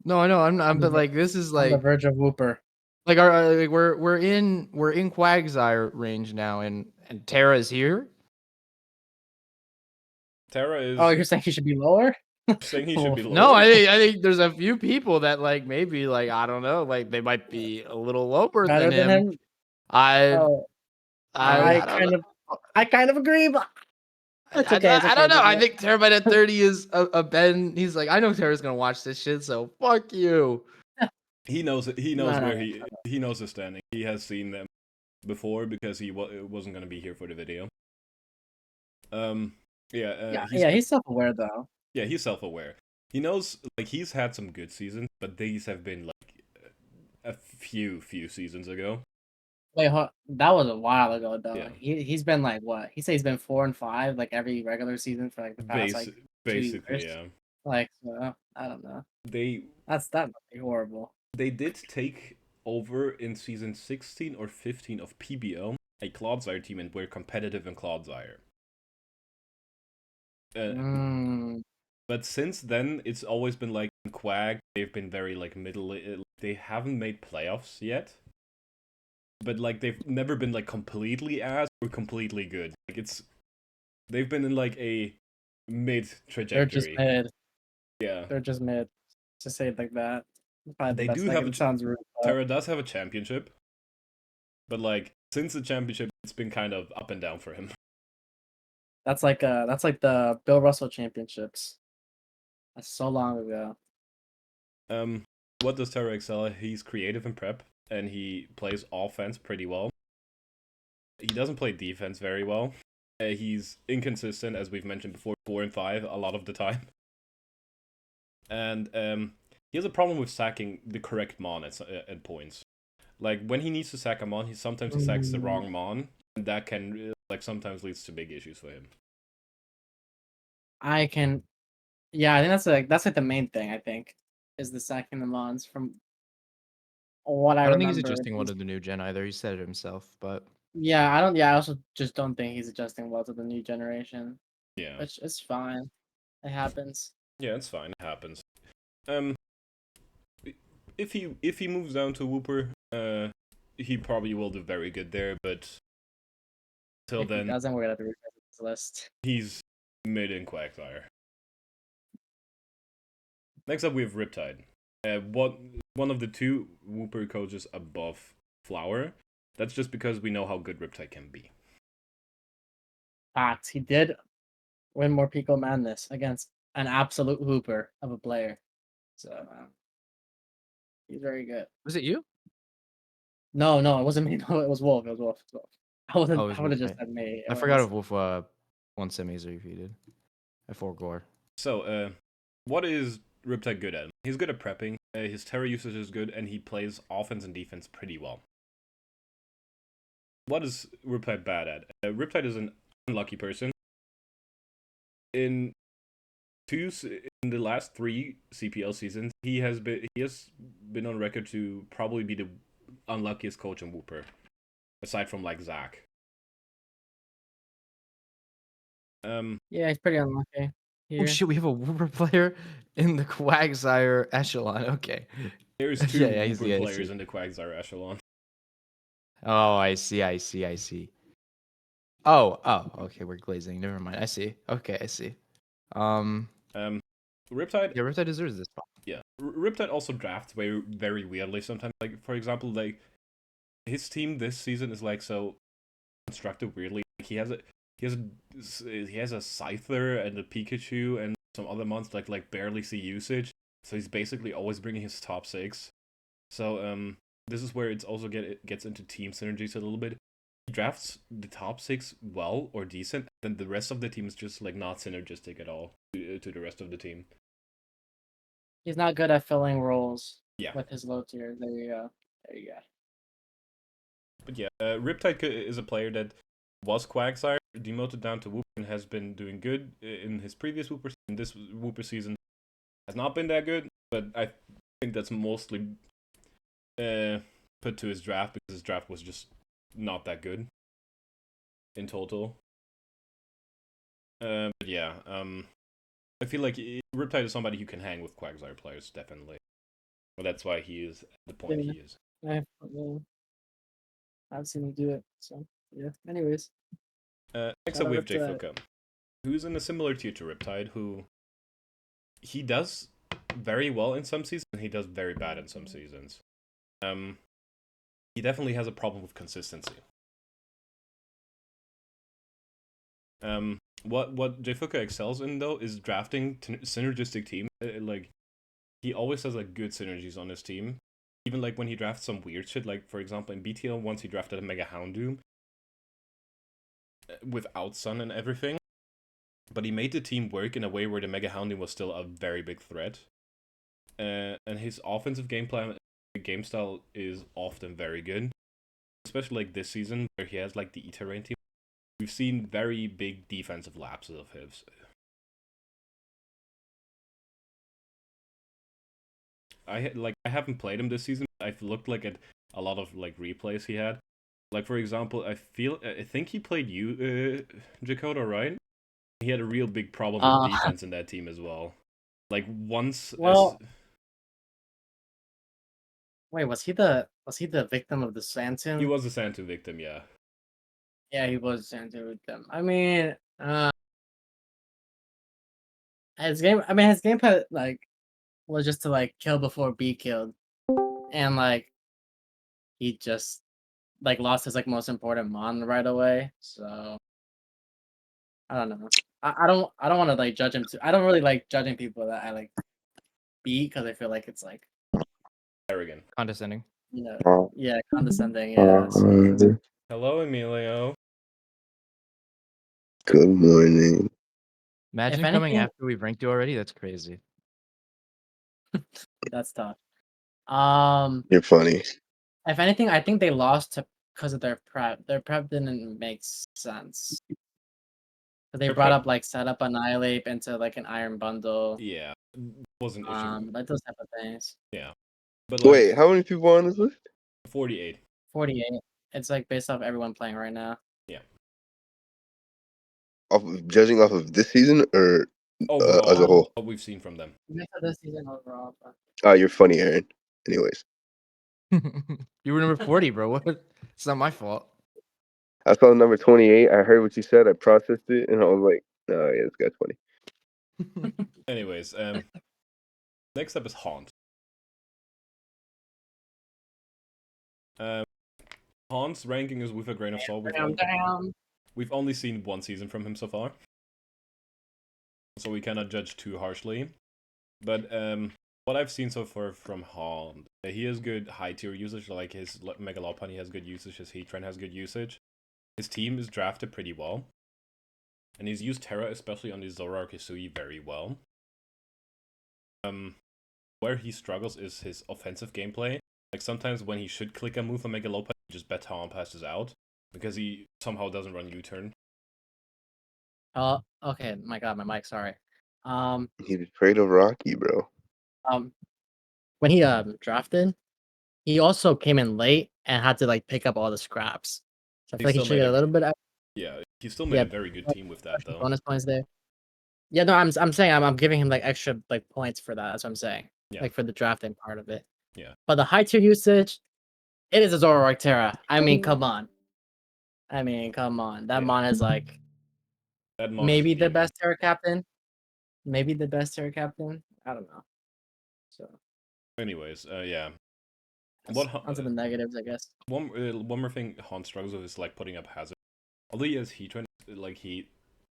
No, I know. I'm but like this is On the like verge of Whooper. like like we're in Quagsire range now, and Terra is here. Terra is. Oh, you're saying he should be lower? Saying he should be lower. No, I think there's a few people that like maybe like I don't know, like they might be a little lower Better than him? I kind of agree, but it's okay. I don't know. I think Terabyte at 30 is a Ben. He's like, I know Terra's gonna watch this shit, so fuck you. He knows it. He knows where he knows his standing. He has seen them before because he wasn't gonna be here for the video. He's self-aware though. Yeah, he's self-aware. He knows, like, he's had some good seasons, but these have been like a few seasons ago. Wait, that was a while ago though. Yeah. He's been like what? He said he's been 4 and 5 like every regular season for like the past like 2 basically, years. yeah. Like, so, I don't know. That must be horrible. They did take over in season 16 or 15 of PBO, a Clodesire team, and were competitive in Clodesire. But since then, it's always been like Quag, they've been very like middle. They haven't made playoffs yet, but like they've never been like completely ass or completely good. Like they've been in like a mid They're just trajectory. mid. Yeah, They're just mid. To say it like that. Probably the they best. do Like, have it sounds rude. But Terra does have a championship, but like since the championship, it's been kind of up and down for him. that's like the Bill Russell championships. That's so long ago. What does Terra excel at? He's creative in prep, and he plays offense pretty well. He doesn't play defense very well. He's inconsistent, as we've mentioned before, 4 and 5 a lot of the time. And he has a problem with sacking the correct mon at points. Like when he needs to sack a mon, he sometimes sacks the wrong mon, and that can like sometimes leads to big issues for him. I think that's like the main thing. I think is the sacking the mons from what I I don't think he's remember. adjusting well to the new gen either. He said it himself, but Yeah, I don't. Yeah, I also just don't think he's adjusting well to the new generation. Yeah. Which is fine. It happens. Yeah, it's fine. It happens. If he moves down to Whooper, he probably will do very good there. But till If then, he doesn't, we're gonna have to revisit this list. he's mid in Quagsire. Next up, we have Riptide. One of the two Whooper coaches above Flower. That's just because we know how good Riptide can be. Facts. He did win more Pico Madness against an absolute hooper of a player. So he's very good. was it you? No, it wasn't me. No, it was Wolf. It was Wolf. I Oh, wouldn't. it was I would have Wolf, just right? said me. I forgot if Wolf won semis or if he did. I forgot. So, what is Riptide good at? He's good at prepping. His Terra usage is good, and he plays offense and defense pretty well. What is Riptide bad at? Riptide is an unlucky person. In the last 3 CPL seasons, he has been on record to probably be the unluckiest coach in Whooper, aside from like Zach. Yeah, he's pretty unlucky. Here. Oh shit, we have a Whooper player in the Quagsire echelon. Okay. There's 2 Yeah, I Whooper see, I players see. in the Quagsire echelon. Oh, I see. Oh, okay, we're glazing. Never mind. I see. Okay, I see. Riptide. Yeah, Riptide deserves this spot. Yeah, Riptide also drafts very weirdly sometimes. Like for example, like his team this season is like so constructed weirdly. Like, he has a Scyther and a Pikachu and some other monsters like barely see usage. So he's basically always bringing his top 6. So this is where it's also gets into team synergies a little bit. He drafts the top 6 well or decent, then the rest of the team is just like not synergistic at all to the rest of the team. He's not good at filling roles. Yeah. With his low tier. There you go. But yeah, Riptide is a player that was Quagsire, demoted down to Whooper, and has been doing good in his previous Whooper. In this Whooper season, has not been that good, but I think that's mostly put to his draft because his draft was just not that good in total. But yeah, I feel like Riptide is somebody who can hang with Quagsire players, definitely. Well, that's why he is at the point he is. I've seen him do it. So yeah. Anyways. Next up, we have Jfuka, who's in a similar tier to Riptide, who he does very well in some seasons, and he does very bad in some seasons. He definitely has a problem with consistency. What Jfuka excels in though is drafting synergistic teams. Like he always has like good synergies on his team. Even like when he drafts some weird shit, like for example in BTL once he drafted a Mega Houndoom without Sun and everything, but he made the team work in a way where the Mega Houndoom was still a very big threat. And his offensive game plan, game style is often very good, especially like this season where he has like the E-Terrain team. We've seen very big defensive lapses of his. I haven't played him this season. I've looked like at a lot of like replays he had. Like for example, I think he played you, Jakoda, right? He had a real big problem with defense in that team as well. Like once. Well, wait, was he the victim of the Santoon? He was a Santu victim, yeah. Yeah, he was a Santoon victim. I mean, his gameplay like was just to like kill before be killed, and like he just like lost his like most important mon right away. So I don't know. I don't want to like judge him too. I don't really like judging people that I like beat because I feel like it's like Arrogant. Condescending. Condescending. Yeah. So, Hello, Emilio. Good morning. Imagine coming anything- after we've ranked you already. That's crazy. that's tough. You're funny. If anything, I think they lost because of their prep. Their prep didn't make sense. They Their brought prep- up like set up Annihilate into like an iron bundle. Yeah, was an issue. Like those type of things. Yeah, but like Wait, how many people are on this list? 48. 48. It's like based off everyone playing right now. Yeah. Judging off of this season or Overall, as a whole? what we've seen from them. This season overall. But... Oh, you're funny, Aaron. Anyways, You were number 40, bro. What? It's not my fault. I saw number 28. I heard what you said. I processed it, and I was like, "Oh yeah, this guy's funny." Anyways, next up is Haunt. Haunt's ranking is with a grain of salt. We've only seen one season from him so far, so we cannot judge too harshly. But what I've seen so far from Haunt, he has good high tier usage. Like his Megalopon, he has good usage. His Heatran has good usage. His team is drafted pretty well, and he's used Terra, especially on the Zora Kisui, very well. Where he struggles is his offensive gameplay. Like sometimes when he should click a move on Megalopon, he just Baton passes out because he somehow doesn't run U-turn. Oh, okay. My God, my mic. Sorry. He's afraid of Rocky, bro. When he drafted, he also came in late and had to like pick up all the scraps. So I feel like he should get a little bit. Yeah, he still made a very good team with that though. Bonus points there. Yeah, no, I'm saying I'm giving him like extra like points for that. That's what I'm saying. Yeah. Like for the drafting part of it. Yeah. But the high tier usage, it is a Zoroark Terra. I mean, come on. That mon is like That mon maybe is the gaming. best Terra captain. Maybe the best Terra captain. I don't know. So. Anyways, yeah. Onto the negatives, I guess. One more thing Haunt struggles with is like putting up hazards. Although he has Heatran, like he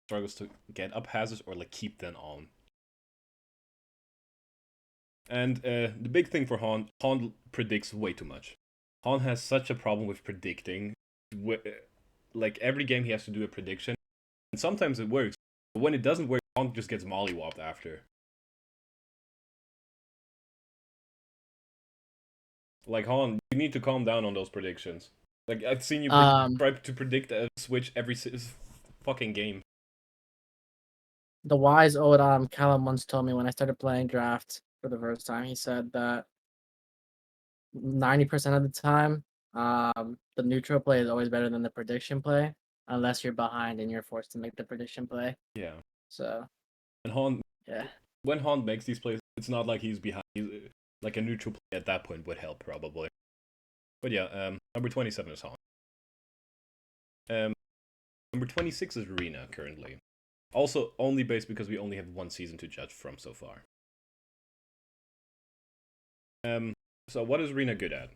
struggles to get up hazards or like keep them on. And the big thing for Haunt predicts way too much. Haunt has such a problem with predicting. Like every game he has to do a prediction, and sometimes it works, but when it doesn't work, Haunt just gets mollywopped after. Like Haunt, you need to calm down on those predictions. Like I've seen you try to predict a switch every fucking game. The wise old Callum once told me when I started playing draft for the first time. He said that 90% of the time, the neutral play is always better than the prediction play, unless you're behind and you're forced to make the prediction play. Yeah. So. And Haunt, yeah. When Haunt makes these plays, it's not like he's behind. Like a neutral play at that point would help probably. But yeah, number 27 is Haunt. Number 26 is Rena currently. Also, only based because we only have one season to judge from so far. So what is Rena good at?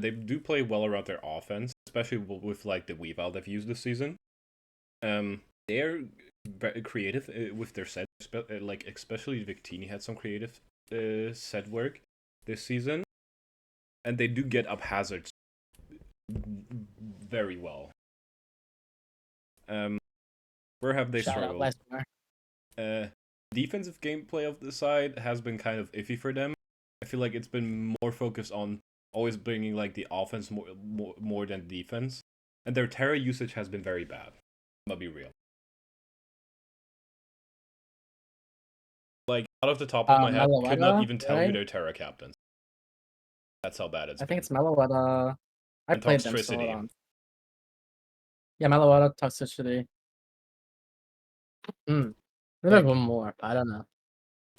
They do play well around their offense, especially with like the Weave Out they've used this season. They're very creative with their set, like especially Victini had some creative set work this season, and they do get up hazards very well. Where have they struggled? Defensive gameplay of the side has been kind of iffy for them. I feel like it's been more focused on always bringing like the offense more than defense, and their Terra usage has been very bad. I'll be real. Like out of the top of my head, could not even tell you their Terra captains. That's how bad it's been. I think it's Meloetta. I and played Toxtricity. them so on. Yeah, Meloetta, Toxtricity. There's like one more, but I don't know.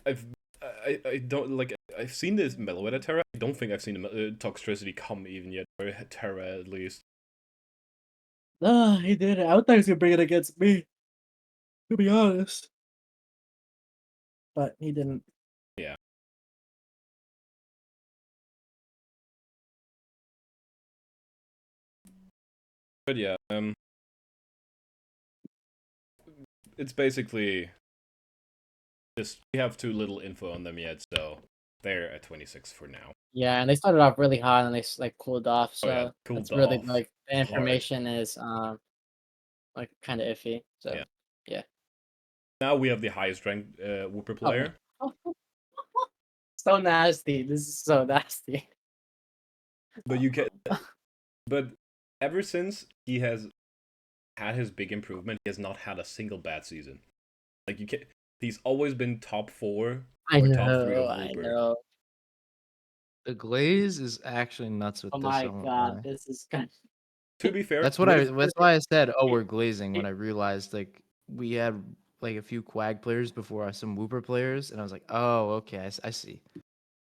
I don't like. I've seen this Meloetta Terra. I don't think I've seen the Toxtricity come even yet, or Terra at least. He did it. I thought he was gonna bring it against me. To be honest, but he didn't. Yeah. But yeah, it's basically just we have too little info on them yet, so they're at 26 for now. Yeah, and they started off really hot and they like cooled off. So Oh yeah, cooled it's really off like the hard. information is like kind of iffy. So Yeah. yeah. Now we have the highest ranked Whooper player. Oh. So nasty. This is so nasty. But you can. But ever since he has had his big improvement, he has not had a single bad season. Like you can, he's always been top 4 or top 3 of I Whooper. know. The glaze is actually nuts with Oh this. my I won't god, lie. this is kind. To be fair, That's what That's why I said, "Oh, we're glazing." When I realized like we had like a few Quag players before some Whooper players, and I was like, "Oh, okay, I see."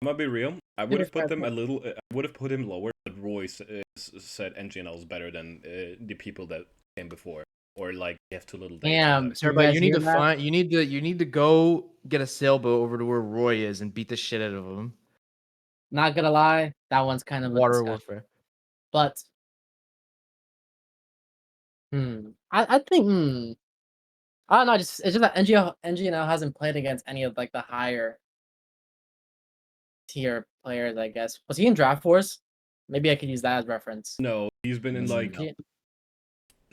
I'm gonna be real. I would have put them a little. I would have put him lower, but Roy said NGNL is better than the people that came before, or like you have too little data. Damn, Sir, you but guys you need hear to that? find. You need to go get a sailboat over to where Roy is and beat the shit out of him. Not gonna lie, that one's kind of a Water discussion. warfare. But I think I don't know, it's just that NGNL hasn't played against any of like the higher tier players, I guess. Was he in Draft Force? Maybe I could use that as reference. No, he's been in like No.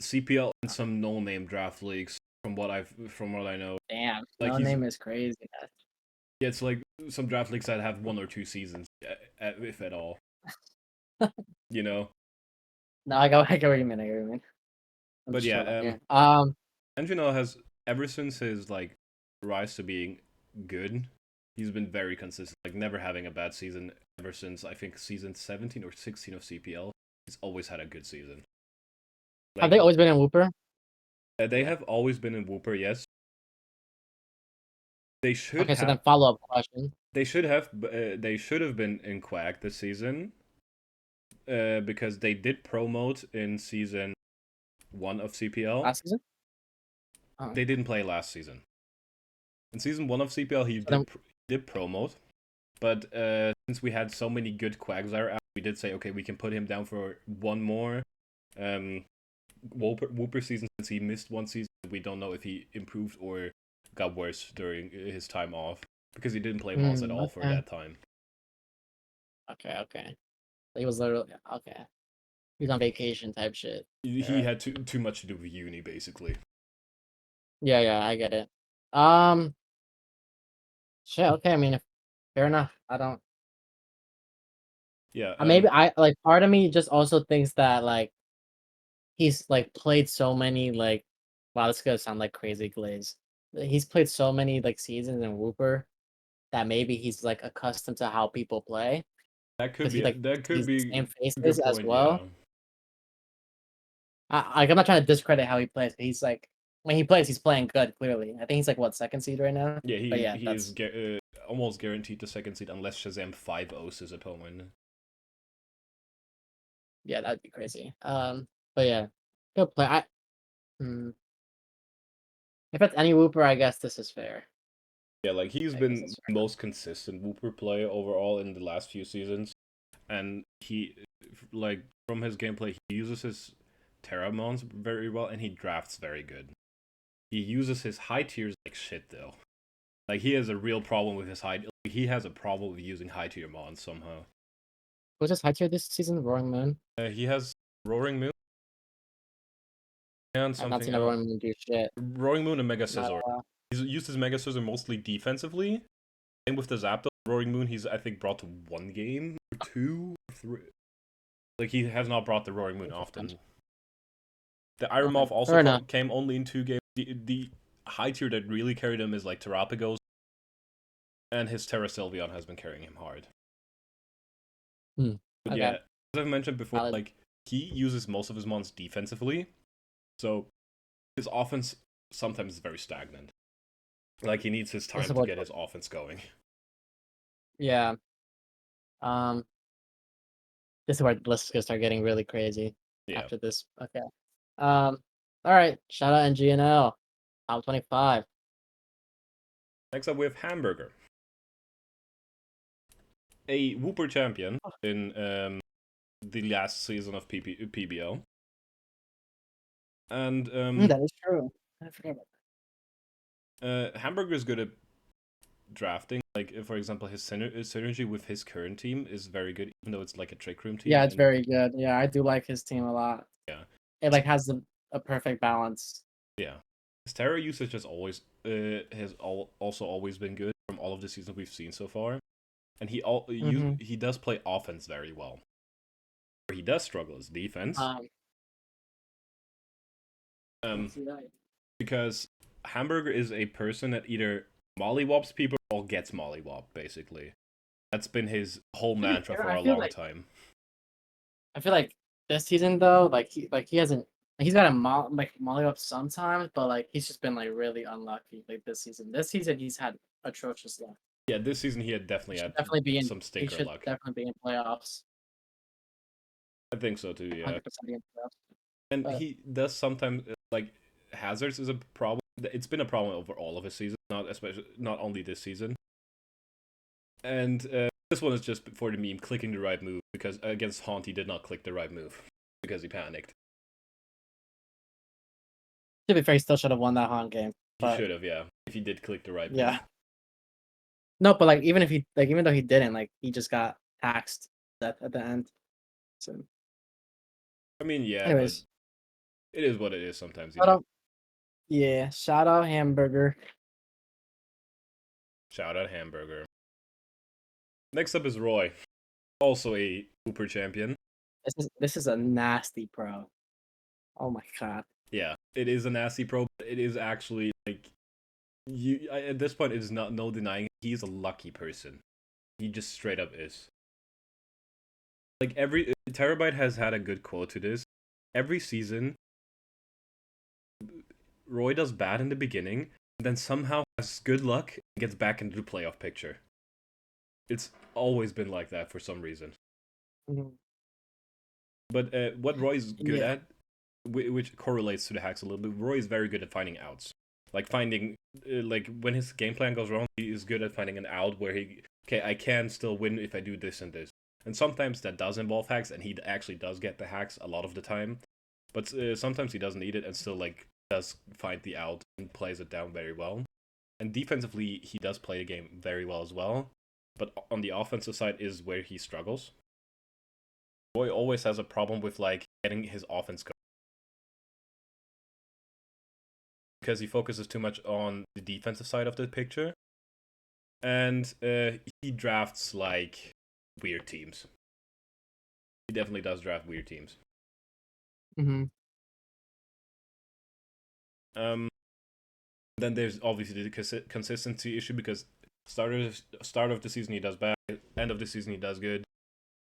CPL and some no-name draft leagues. From what I know, Damn, like no he's name is crazy. yeah, it's like some draft leagues that have 1 or 2 seasons, if at all. You know. No, I get what you mean. I get what you mean. I'm But just yeah, trolling here. NGNL has ever since his like rise to being good, he's been very consistent, like never having a bad season ever since I think season 17 or 16 of CPL. He's always had a good season. Like, have they always been in Whooper? They have always been in Whooper, yes. They should Okay, have. so then follow-up question. They should have. They should have been in Quack this season. Because they did promote in season 1 of CPL. Last season? Oh. They didn't play last season. In season 1 of CPL, he did promote, but since we had so many good Quagsire out, we did say, okay, we can put him down for one more Whooper season since he missed one season. We don't know if he improved or got worse during his time off because he didn't play Mons at all for that time. Okay. He was literally okay. He's on vacation type shit. He had too much to do with uni, basically. Yeah, I get it. Shit. Okay, I mean, fair enough. I don't. Yeah. Maybe I like. Part of me just also thinks that like he's like played so many like. Wow, this is gonna sound like crazy glaze. He's played so many like seasons in Whooper that maybe he's like accustomed to how people play. That could be. Like, that could sees be the same a faces good as point. well. Yeah. I'm not trying to discredit how he plays, but he's like when he plays, he's playing good. Clearly, I think he's like what, second seed right now. Yeah, he is almost guaranteed the second seed unless Shazam 5-0s his opponent. Yeah, that'd be crazy. But yeah, good play. If it's any Whooper, I guess this is fair. Yeah, like he's been the most consistent Whooper player overall in the last few seasons, and he, like from his gameplay, he uses his Terramons very well, and he drafts very good. He uses his high tiers like shit though. Like he has a real problem with his high. He has a problem with using high tier mons somehow. Who's his high tier this season? Roaring Moon. He has Roaring Moon and I've not something seen a else. Roaring Moon do shit. Roaring Moon and Mega Scissor. He's used his Mega Scissor mostly defensively. Same with the Zapdos. Roaring Moon, he's I think brought to 1 game or 2 or 3. Like he has not brought the Roaring Moon often. The Iron Moth also came only in 2 games. The high tier that really carried him is like Terrapagos, and his Terra Sylveon has been carrying him hard. But yeah, as I've mentioned before, like he uses most of his mons defensively, so his offense sometimes is very stagnant. Like he needs his time is to what- get his offense going. Yeah. This is where the list is gonna start getting really crazy Yeah. after this. Okay. All right. Shout out NGNL. Top 25. Next up, we have Hamburger, a Whooper champion in the last season of PBL. And That is true. I forgot about Hamburger is good at drafting. Like, for example, his synergy with his current team is very good, even though it's like a trick room team. Yeah, it's very good. Yeah, I do like his team a lot. Yeah. It like has a perfect balance. Yeah. His terror usage has always also always been good from all of the seasons we've seen so far. And he does play offense very well. Where he does struggle is defense. Because Hamburger is a person that either mollywops people or gets mollywopped, basically. That's been his whole mantra for a long time. I feel like this season though, he hasn't he's got a molly up sometimes, but like he's just been like really unlucky like this season. This season he's had atrocious luck. Yeah, this season he had definitely had some stinker luck. Definitely be in playoffs. I think so too, yeah. 100% be in playoffs. And he does sometimes like hazards is a problem. It's been a problem over all of his seasons, not only this season. And this one is just for the meme, clicking the right move, because against Haunt he did not click the right move because he panicked. To be fair, he still should have won that Haunt game. He should have, yeah, if he did click the right move. Yeah. No, but like even though he didn't, like he just got taxed at the end. So I mean, yeah. Anyways, but it is what it is sometimes. Yeah, shout out Hamburger. Shout out Hamburger. Next up is Roy, also a Whooper champion. This is a nasty pro. Oh my god. Yeah, it is a nasty pro, but it is actually like at this point it is no denying he's a lucky person. He just straight up is. Like every Terabyte has had a good quote to this. Every season Roy does bad in the beginning, and then somehow has good luck and gets back into the playoff picture. It's always been like that for some reason. Mm-hmm. But what Roy's good at, which correlates to the hacks a little bit, Roy is very good at finding outs. Like finding, like when his game plan goes wrong, he is good at finding an out where I can still win if I do this and this. And sometimes that does involve hacks, and he actually does get the hacks a lot of the time. But sometimes he doesn't need it and still like does find the out and plays it down very well. And defensively, he does play the game very well as well. But on the offensive side is where he struggles. Roy always has a problem with like getting his offense going. Because he focuses too much on the defensive side of the picture. And he drafts like weird teams. He definitely does draft weird teams. Mm-hmm. Then there's obviously the consistency issue because start of the season he does bad, end of the season he does good.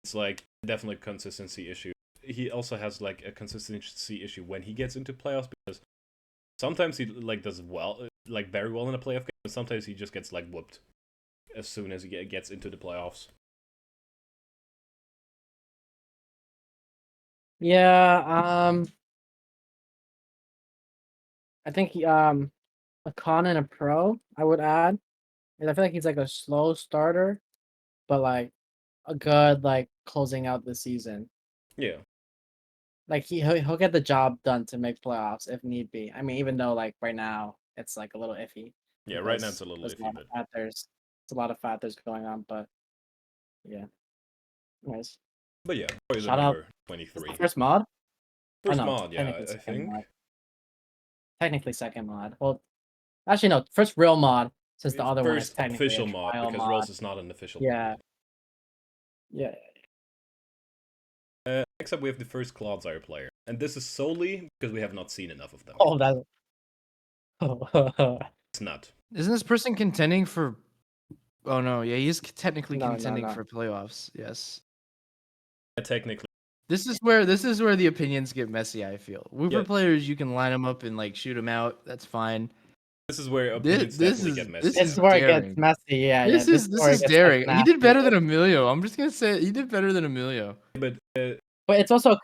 It's like definitely a consistency issue. He also has like a consistency issue when he gets into playoffs because sometimes he like does well, like very well in a playoff game, but sometimes he just gets like whooped as soon as he gets into the playoffs. Yeah, I think he a con and a pro, I would add. And I feel like he's like a slow starter, but like a good like closing out the season. Yeah. Like he'll get the job done to make playoffs if need be. I mean, even though like right now it's like a little iffy. Yeah, right now it's a little iffy, but there's a lot of factors going on, but yeah. Nice. But yeah, Roy is Shout number out 23. First mod? First no, mod, yeah, technically I second think. mod. Technically second mod. Well, actually no, first real mod since the other one is First technically official a mod trial because mod. Rose is not an official Yeah. mod. Yeah. Next up, we have the first Clodsire player, and this is solely because we have not seen enough of them. Oh, that's. It's not. Isn't this person contending for? Oh no, yeah, he's technically No, contending no. for playoffs. Yes. Yeah, technically. This is where the opinions get messy. I feel Whooper players, you can line them up and like shoot them out. That's fine. This is where opinions definitely get messy. This is now. where it daring. gets messy. Yeah, This yeah. is where it gets, like, daring. He did nasty. better than Emilio. I'm just gonna say he did better than Emilio. But But it's also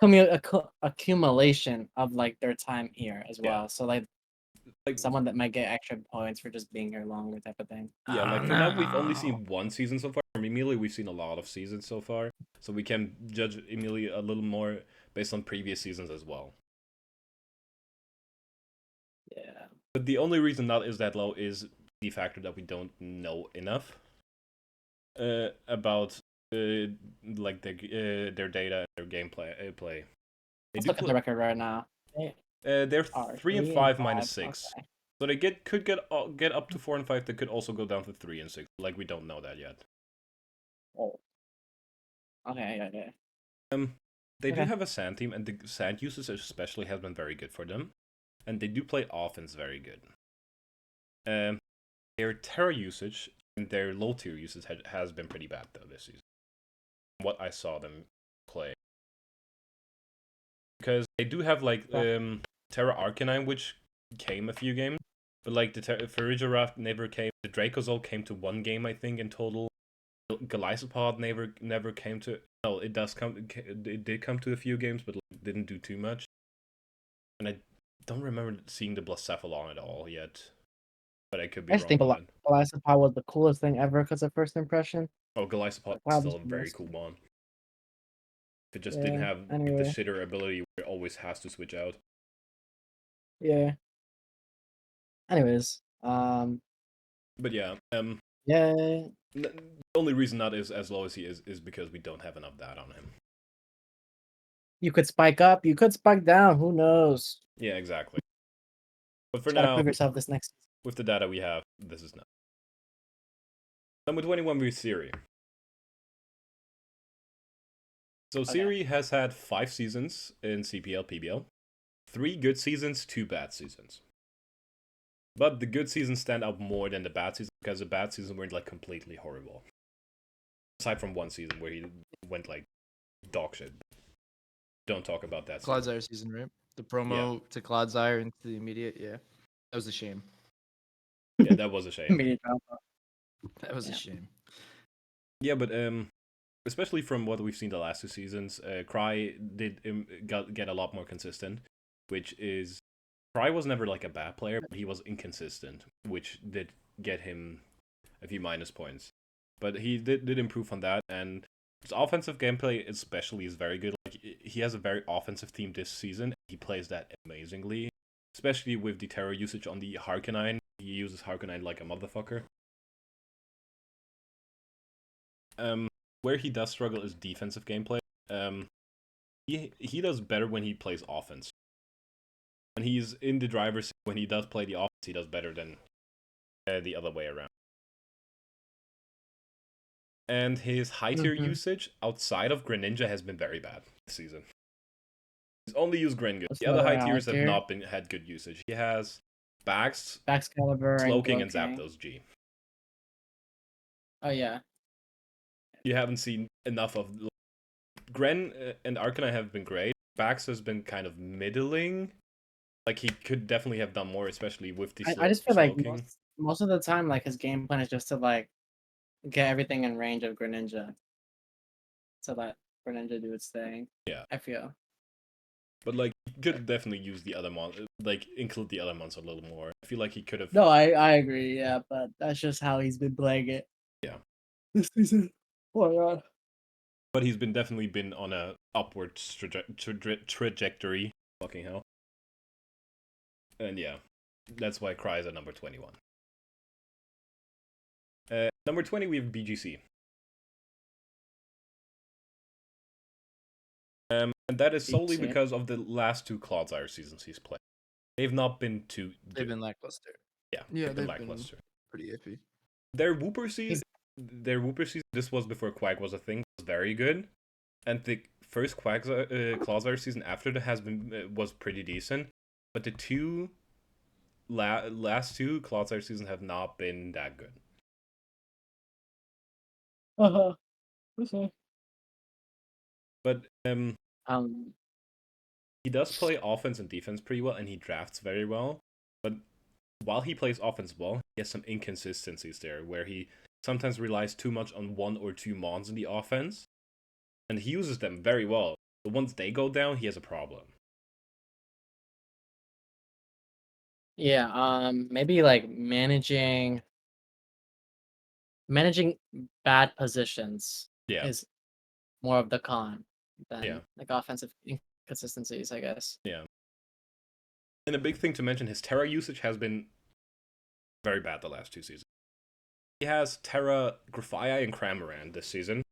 accumulation of like their time here as Yeah. well. So like like someone that might get extra points for just being here longer type of thing. yeah, like for now we've only seen one season so far. From Emilio, we've seen a lot of seasons so far, so we can judge Emilio a little more based on previous seasons as well. Yeah. But the only reason that is that low is the factor that we don't know enough about like their data and their gameplay. Play. Let's look at the record right now. They're Are 3 and 3 5 and minus 5, 6. okay. So they could get up to 4 and 5. They could also go down to 3 and 6. Like we don't know that yet. Oh. Okay, yeah. They do Okay. have a sand team, and the sand usage especially has been very good for them, and they do play offense very good. Their Terra usage and their low tier usage has been pretty bad though this season. What I saw them play, because they do have like Terra Arcanine, which came a few games, but like the Farigiraf never came. The Dracozol came to 1 game, I think, in total. Golisopod never came to. No, it does come. It did come to a few games, but like, didn't do too much. And I don't remember seeing the Blacephalon at all yet. But I could be I just think wrong on that. Golisopod was the coolest thing ever because of first impression. Oh, Golisopod Wow, is still this a very was- cool mon. If it just didn't Yeah, have anyway. the shitter ability where it always has to switch out. Yeah. Anyways, But yeah, yeah. the only reason that is as low as he is because we don't have enough data on him. You could spike up, you could spike down, who knows? Yeah, exactly. But for Just gotta now, prove yourself this next. with the data we have, this is not. Number 21 we Siri. So Siri has had 5 seasons in CPL, PBL. 3 good seasons, 2 bad seasons. But the good seasons stand out more than the bad seasons because the bad seasons were like completely horrible. Aside from 1 season where he went like dog shit. Don't talk about that. Clodsire season, right? The promo to Clodsire into the immediate, yeah. That was a shame. Yeah, that was a shame. Immediate drop. That was a shame. Yeah, but especially from what we've seen the last 2 seasons, Cry did get a lot more consistent, which is Cry was never like a bad player, but he was inconsistent, which did get him a few minus points. But he did improve on that, and his offensive gameplay especially is very good. Like he has a very offensive team this season. He plays that amazingly, especially with the Terror usage on the Harkonine. He uses Harkonine like a motherfucker. Where he does struggle is defensive gameplay. He does better when he plays offense. When he's in the driver's seat, when he does play the offense, he does better than the other way around. And his high tier usage outside of Greninja has been very bad this season. He's only used Grengus. The other high tiers have not had good usage. He has Bax, Baxcalibur, Slowking, and Zapdos G. Oh yeah. You haven't seen enough of Gren and Arcanine have been great. Bax has been kind of middling. Like he could definitely have done more, especially with the. I just feel like most of the time, like his game plan is just to like get everything in range of Greninja, so that Greninja do its thing. Yeah, I feel. But like, he could definitely use the other like include the other ones a little more. I feel like he could have. No, I agree. Yeah, but that's just how he's been playing it. Yeah. This season. Oh my god. But he's definitely been on a upward trajectory. Fucking hell. And yeah, that's why Cry is at number 21. Number 20, we have BGC. And that is solely because of the last 2 Clodsire seasons he's played. They've not been too good. They've been lackluster. Yeah, they've been lackluster. Pretty iffy. Their Wooper season, this was before Quack was a thing, was very good. And the first Clodsire season after that was pretty decent. But the last 2 Clodsire seasons have not been that good. Okay. But he does play offense and defense pretty well, and he drafts very well. But while he plays offense well, he has some inconsistencies there, where he sometimes relies too much on 1 or 2 mons in the offense, and he uses them very well. But once they go down, he has a problem. Yeah, maybe like managing bad positions Yeah. is more of the con than Yeah. like offensive inconsistencies, I guess. Yeah. And a big thing to mention, his Terra usage has been very bad the last 2 seasons. He has Terra, Grafii, and Cramorant this season,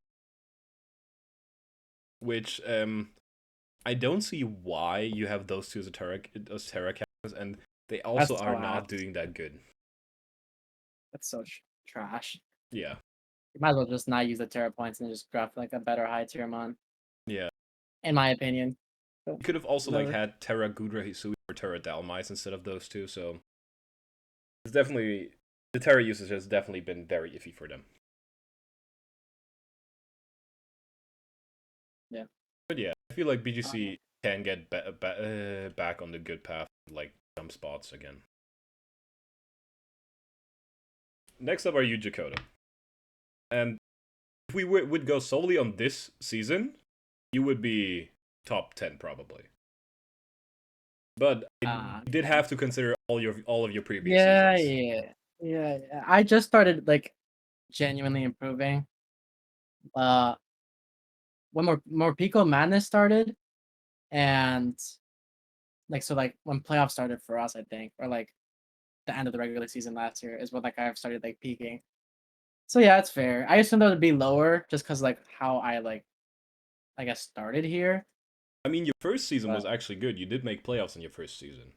which I don't see why you have those 2 as Terra casters, and they also That's are so not ass. doing that good. That's so trash. Yeah. You might as well just not use the Terra points and just draft like a better high tier mon, Yeah. in my opinion. You could have also like Whatever. had Terra Gudra Hisui or Terra Dalmais instead of those 2, so it's definitely the Terra usage has definitely been very iffy for them. Yeah. But yeah, I feel like BGC can get back on the good path, like some spots again. Next up are you, Jakoda. And if we would go solely on this season, you would be top 10 probably. But you did have to consider all of your previous seasons. Yeah. I just started like genuinely improving. When more Pico Madness started, and like when playoffs started for us, I think, or like the end of the regular season last year is when like I've started like peaking. So yeah, it's fair. I assumed it would be lower just because like how I guess started here. I mean, your first season was But actually good. You did make playoffs in your first season.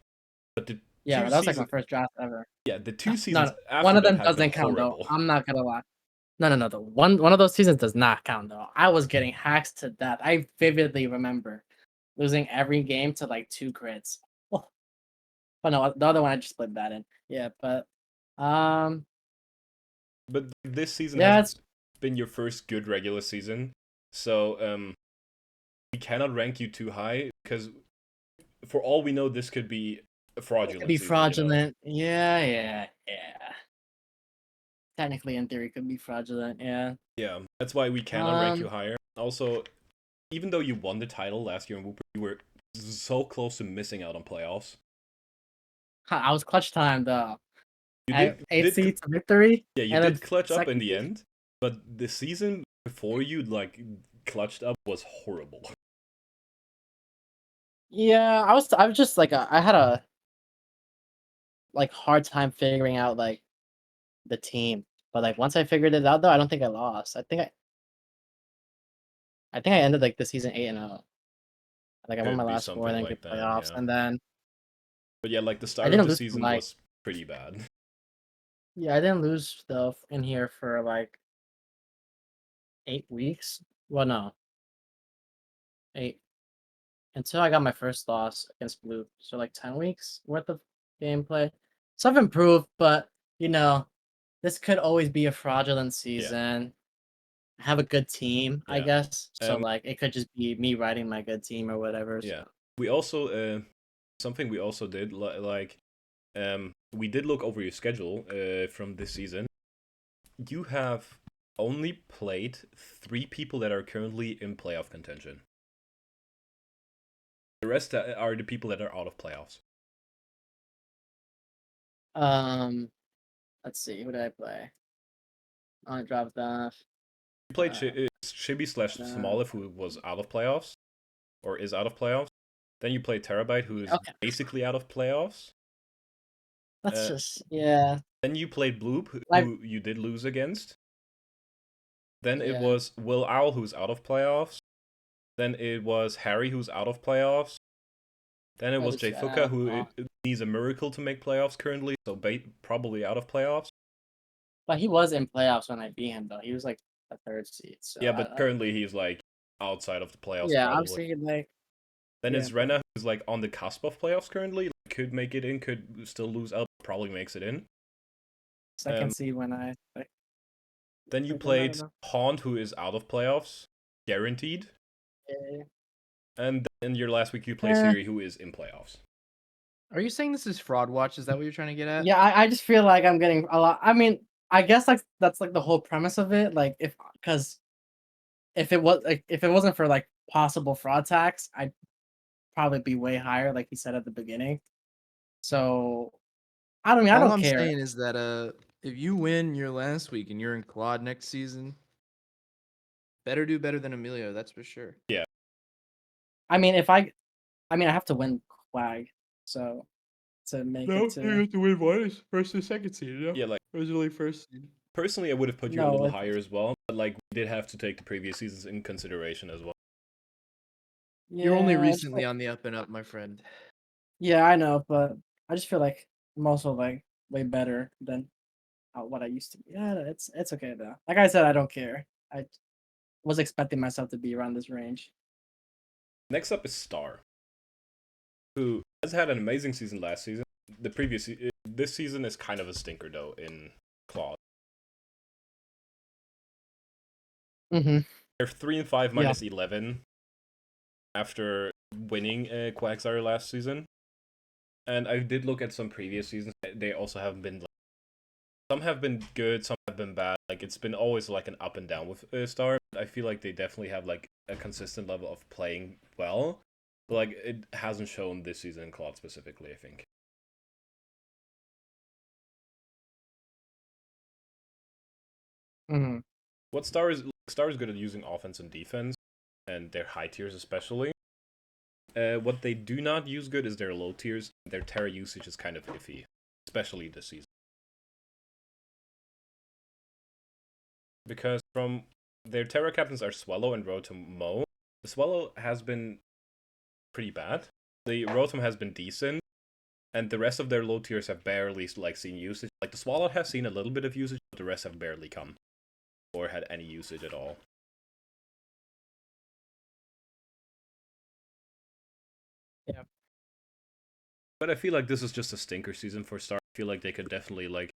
But the yeah, two but that was like my seasons, first draft ever. yeah, the 2 No, seasons one after of that them have been doesn't count though. horrible. I'm not gonna lie. No. The one of those seasons does not count though. I was getting hacked to death. I vividly remember losing every game to like 2 crits. Oh. But no, the other one I just played bad in. Yeah, but But this season yeah, has it's been your first good regular season, so we cannot rank you too high because, for all we know, this could be a it fraudulent could be season. You know? fraudulent. Yeah. Technically, in theory, could be fraudulent. Yeah. Yeah, that's why we cannot rank you higher. Also, even though you won the title last year in Wooper, you were so close to missing out on playoffs. I was clutch time though. You I did, 8 seeds to victory. yeah, you and did then clutch up in second the seed. end, but the season before you like clutched up was horrible. Yeah, I was just like I had a like hard time figuring out like the team, but like once I figured it out though, I don't think I lost. I think I ended like the season 8-0. Like I won my Could be last 4, something then like get that, playoffs, yeah. and then But yeah, like the I start of didn't the lose to, season like was pretty bad. I didn't lose stuff in here for like 8 weeks. Well, no, 8 until I got my first loss against Blue. So like 10 weeks worth of gameplay. So I've improved, but this could always be a fraudulent season. I have a good team, I Yeah. guess. So Um, like it could just be me riding my good team or whatever. Yeah. So. We also something we also did we did look over your schedule from this season. You have only played 3 people that are currently in playoff contention. The rest are the people that are out of playoffs. Let's see. Who did I play? I dropped off. You played Chibi / Smolif, who was out of playoffs, or is out of playoffs. Then you played Terabyte, who is Okay. basically out of playoffs. That's just Then you played Bloop, who Like- you did lose against. Then it Yeah. was Will Owl, who's out of playoffs. Then it was Harry, who's out of playoffs. Then it was Jay Fuka, who needs a miracle to make playoffs currently, so probably out of playoffs. But he was in playoffs when I beat him, though. He was like a 3rd seed. So Yeah, but currently he's like outside of the playoffs. Yeah, probably. I'm thinking like. Then yeah, it's Rena, who's like on the cusp of playoffs currently. Could make it in, could still lose out, probably makes it in. 2nd seed when I. Then you I played don't know. Haunt, who is out of playoffs, guaranteed. Yeah. And then your last week you played Siri, who is in playoffs. Are you saying this is fraud watch? Is that what you're trying to get at? Yeah, I just feel like I'm getting a lot. I mean, I guess like that's like the whole premise of it. Like because if it wasn't for like possible fraud tax, I'd probably be way higher, like he said at the beginning. So I don't mean I All don't I'm care. saying is that if you win your last week and you're in Claude next season, better do better than Emilio, that's for sure. I mean I have to win Quag, so to make it to have to win one first and second seed, you know? Yeah, like Originally first seed. personally, I would have put you a No, little it's- higher as well, but like we did have to take the previous seasons in consideration as well. You're only yeah, recently on the up and up, my friend. yeah, I know, but I just feel like I'm also like way better than what I used to be. Yeah, it's okay though. Like I said, I don't care. I was expecting myself to be around this range. Next up is Star, who has had an amazing season last season. This season is kind of a stinker though in Claude. Mm-hmm. They're 3-5 Yeah. minus 11 after winning Quagsire last season. And I did look at some previous seasons. They also haven't been like, some have been good, some have been bad. Like it's been always like an up and down with Star. I feel like they definitely have like a consistent level of playing well. But like it hasn't shown this season in Claude specifically, I think. Mm-hmm. What Star is good at using offense and defense, and their high tiers especially. What they do not use good is their low tiers. Their Terra usage is kind of iffy, especially this season. Because from their Terra captains are Swallow and Rotom Mo. The Swallow has been pretty bad. The Rotom has been decent, and the rest of their low tiers have barely like seen usage. Like the Swallow has seen a little bit of usage, but the rest have barely come or had any usage at all. Yeah. But I feel like this is just a stinker season for Star. I feel like they could definitely like.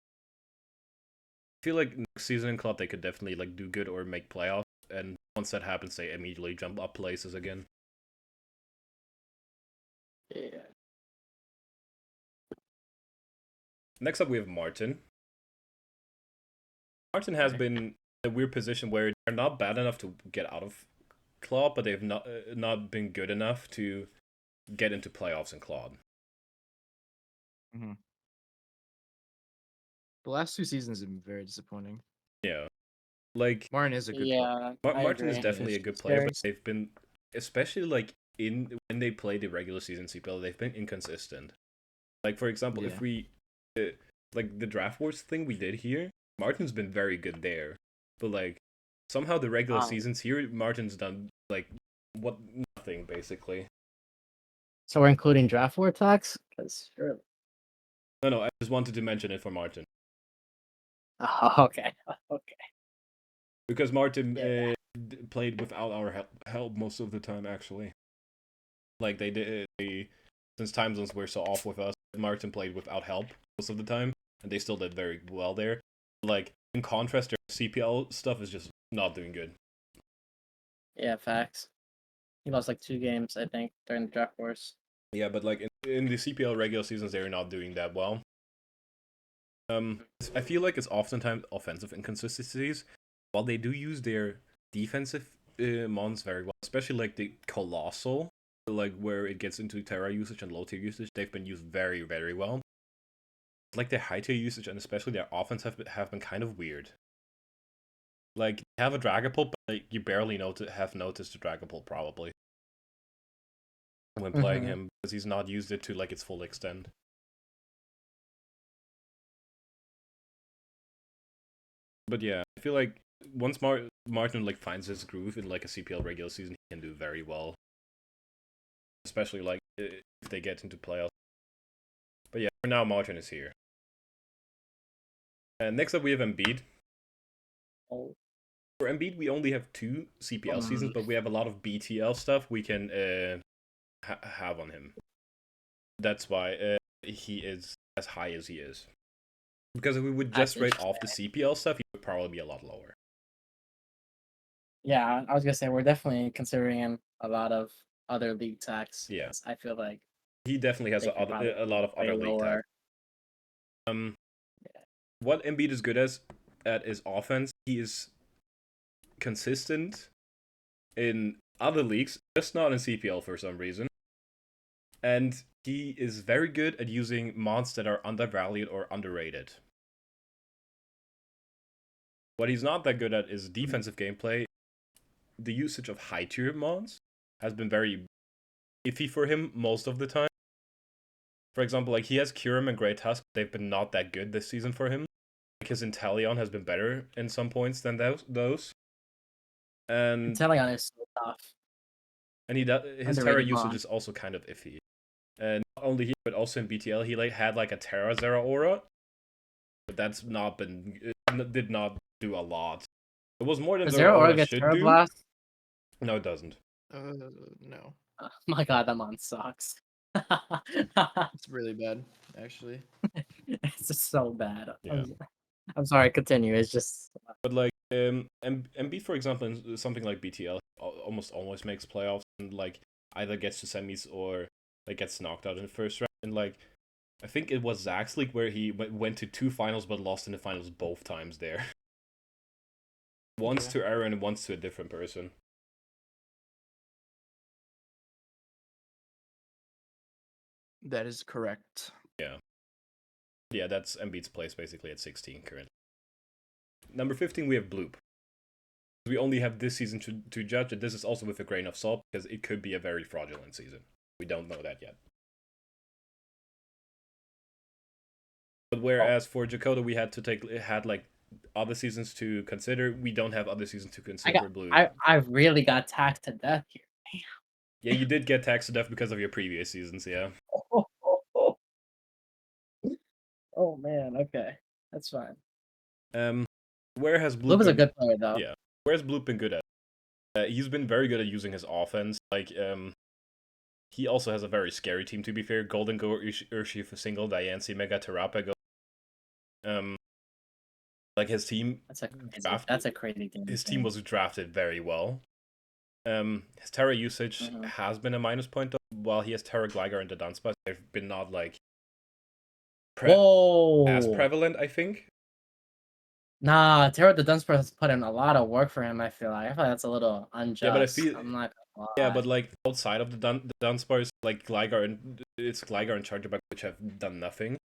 I feel like next season in Club they could definitely like do good or make playoffs, and once that happens, they immediately jump up places again. Yeah. Next up, we have Martin. Martin has been in a weird position where they're not bad enough to get out of Claude, but they've not been good enough to get into playoffs in Claude. Mm-hmm. The last 2 seasons have been very disappointing. Yeah, like Martin is a good player. Yeah, I Martin is agree. definitely a good It's player, very- but they've been, especially like when they play the regular season CPL, they've been inconsistent. Like for example, if Yeah. we like the draft wars thing we did here, Martin's been very good there, but like somehow the regular seasons here, Martin's done like nothing basically. So we're including draft war tax? Because sure. No, I just wanted to mention it for Martin Oh, okay. Okay. because Martin Yeah. played without our help most of the time actually. Like they did, since time zones were so off with us, Martin played without help most of the time, and they still did very well there. Like in contrast, their CPL stuff is just not doing good. Yeah, facts. He lost like 2 games, I think, during the draft wars. Yeah, but like in the CPL regular seasons, they're not doing that well. I feel like it's oftentimes offensive inconsistencies, while they do use their defensive mons very well, especially like the Colossal, like where it gets into Terra usage and low tier usage, they've been used very, very well. Like their high tier usage and especially their offense have been kind of weird. Like you have a Dragapult, but like, you barely have noticed the Dragapult probably when playing him because he's not used it to like its full extent. But yeah, I feel like once Martin like finds his groove in like a CPL regular season, he can do very well. Especially like if they get into playoffs. But yeah, for now Martin is here. And next up we have Embiid. Oh. For Embiid, we only have 2 CPL seasons, but we have a lot of BTL stuff we can have on him. That's why he is as high as he is. Because if we would just rate off the CPL stuff, he would probably be a lot lower. Yeah, I was gonna say we're definitely considering a lot of other league tax. Yeah. I feel like he definitely has They could probably a lot of way other league lower. tactics. What Embiid is good at is offense. He is consistent in other leagues, just not in CPL for some reason. And he is very good at using mons that are undervalued or underrated. What he's not that good at is defensive gameplay. The usage of high tier mons has been very iffy for him most of the time. For example, like he has Kurum and Great Tusk, they've been not that good this season for him. Like his Inteleon has been better in some points than those. And Inteleon is so tough. And his Underrated Terra usage mon. is also kind of iffy. And not only he, but also in BTL, he had like a Terra Zera aura, but that's not been did not do a lot. It was more than Does Zera Zero Aura aura get should Terra do. Blast? No, it doesn't. No. Oh my god, that mon sucks. It's really bad, actually. It's just so bad. Yeah. I'm sorry, continue. It's just But like MB, for example, in something like BTL, almost always makes playoffs and like either gets to semis or like gets knocked out in the first round. And like I think it was Zach's league where he went to 2 finals but lost in the finals both times there. Once to Aaron and once to a different person. That is correct. Yeah. Yeah, that's Embiid's place basically at 16 currently. Number 15, we have Bloop. We only have this season to judge it. This is also with a grain of salt because it could be a very fraudulent season. We don't know that yet. But whereas for Jakoda we had like other seasons to consider, we don't have other seasons to consider for Blue. I really got taxed to death here. Damn. Yeah, you did get taxed to death because of your previous seasons, yeah. Oh man, okay. That's fine. Where has Bloop Bloop is a been, good player though. Yeah. Where's Bloop been good at? He's been very good at using his offense. Like, he also has a very scary team, to be fair. Golden Go, Urshi for single, Diancie, Mega, Terapa, like his team That's a crazy game. His team was drafted very well. His Terra usage has been a minus point though. While he has Terra Gligar and the Dunsparce, they've been not like as prevalent, I think. Nah, Terra the Dunsparce has put in a lot of work for him, I feel like. I feel like that's a little unjust. Yeah, but I feel I'm not gonna lie. Yeah, but like outside of the Dunsparce, like Gligar and Charjabug which have done nothing.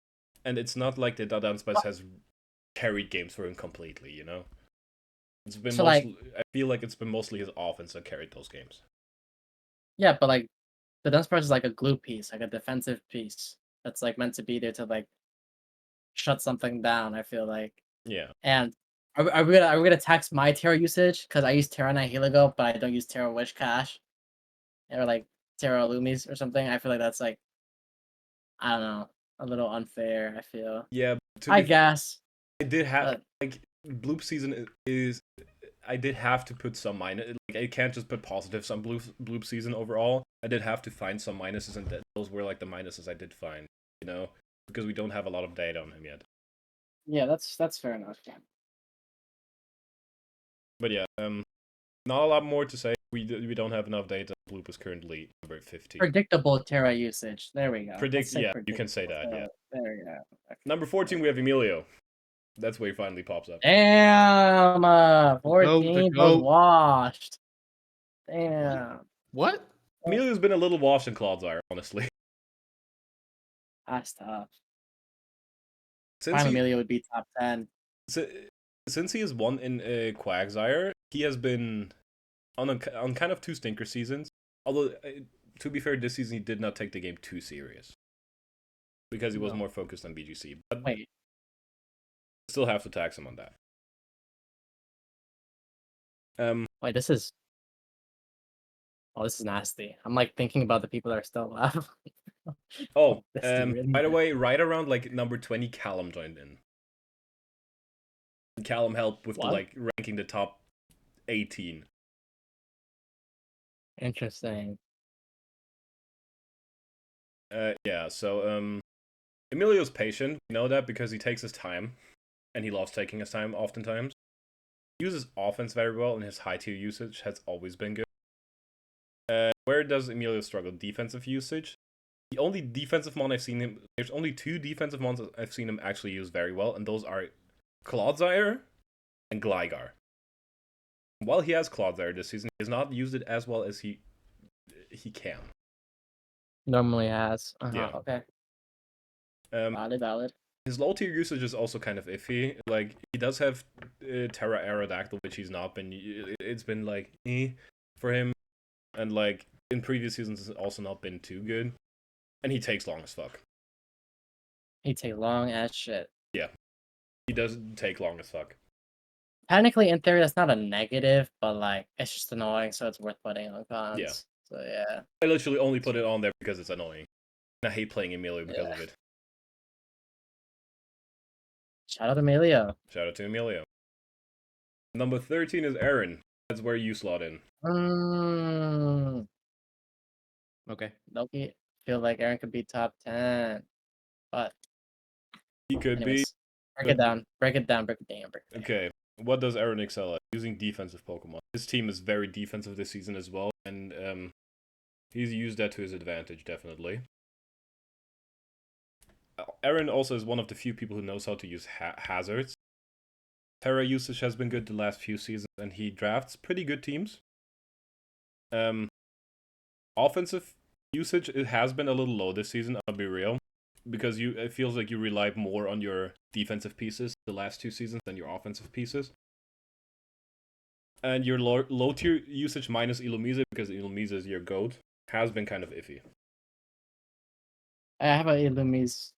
And it's not like the Dunsparce has carried games for him completely, you know? It's been So, mostly, I feel like it's been mostly his offense that carried those games. Yeah, but like the Dunsparce is like a glue piece, like a defensive piece that's like meant to be there to like shut something down, I feel like. Yeah. And are we gonna tax my Terra usage? Because I use Terra Nihilego, but I don't use Terra Wish Cash. Or like Terra Lumis or something. I feel like that's like, I don't know, a little unfair, I feel. Yeah, I guess. I did have like Bloop season is I did have to put some minus. Like I can't just put positives on Bloop season overall. I did have to find some minuses, and those were like the minuses I did find. You know, because we don't have a lot of data on him yet. Yeah, that's fair enough. Yeah. But yeah, not a lot more to say. We don't have enough data. Bloop is currently number 50. Predictable Terra usage. There we go. Yeah, you can say that. Yeah. There we go. Okay. Number 14, we have Emilio. That's where he finally pops up. Damn, 14 was washed. Damn. What? Emilio's been a little washed in Clodsire, honestly. That's tough. Since Emilio would be top 10. Since he has won in Quagsire, he has been on kind of 2 stinker seasons. Although, to be fair, this season he did not take the game too serious. Because he was more focused on BGC. But wait. Still have to tax him on that. Wait, this is nasty. I'm like thinking about the people that are still left. By the way, right around like number 20, Callum joined in. Callum helped with the like ranking the top 18. Interesting. Yeah, so Emilio's patient. We know that because he takes his time, and he loves taking his time oftentimes. He uses offense very well, and his high tier usage has always been good. Where does Emilio struggle? Defensive usage. The only defensive mon I've seen him. There's only 2 defensive mons I've seen him actually use very well, and those are Clodsire and Gligar. While he has Clodsire this season, he has not used it as well as he can. Normally has. Yeah. Okay. Valid. His low tier usage is also kind of iffy. Like, he does have Terra Aerodactyl, which he's not been. It's been like for him, and like in previous seasons, it's also not been too good. And he takes long as fuck. He take long as shit. Yeah, he does take long as fuck. Technically, in theory, that's not a negative, but like it's just annoying, so it's worth putting on cons. Yeah. So yeah. I literally only put it on there because it's annoying. And I hate playing Emilio because of it. Shout out to Emilio. Shout out to Emilio. Number 13 is Aaron. That's where you slot in. Okay. Loki feel like Aaron could be top 10, but He could anyways, break it down. Okay, what does Aaron excel at? Using defensive Pokemon. His team is very defensive this season as well, and he's used that to his advantage, definitely. Aaron also is one of the few people who knows how to use hazards. Terra usage has been good the last few seasons, and he drafts pretty good teams. Offensive usage, it has been a little low this season, I'll be real. Because it feels like you relied more on your defensive pieces the last 2 seasons than your offensive pieces. And your low tier usage minus Illumise, because Illumise is your GOAT, has been kind of iffy. I have a Illumise.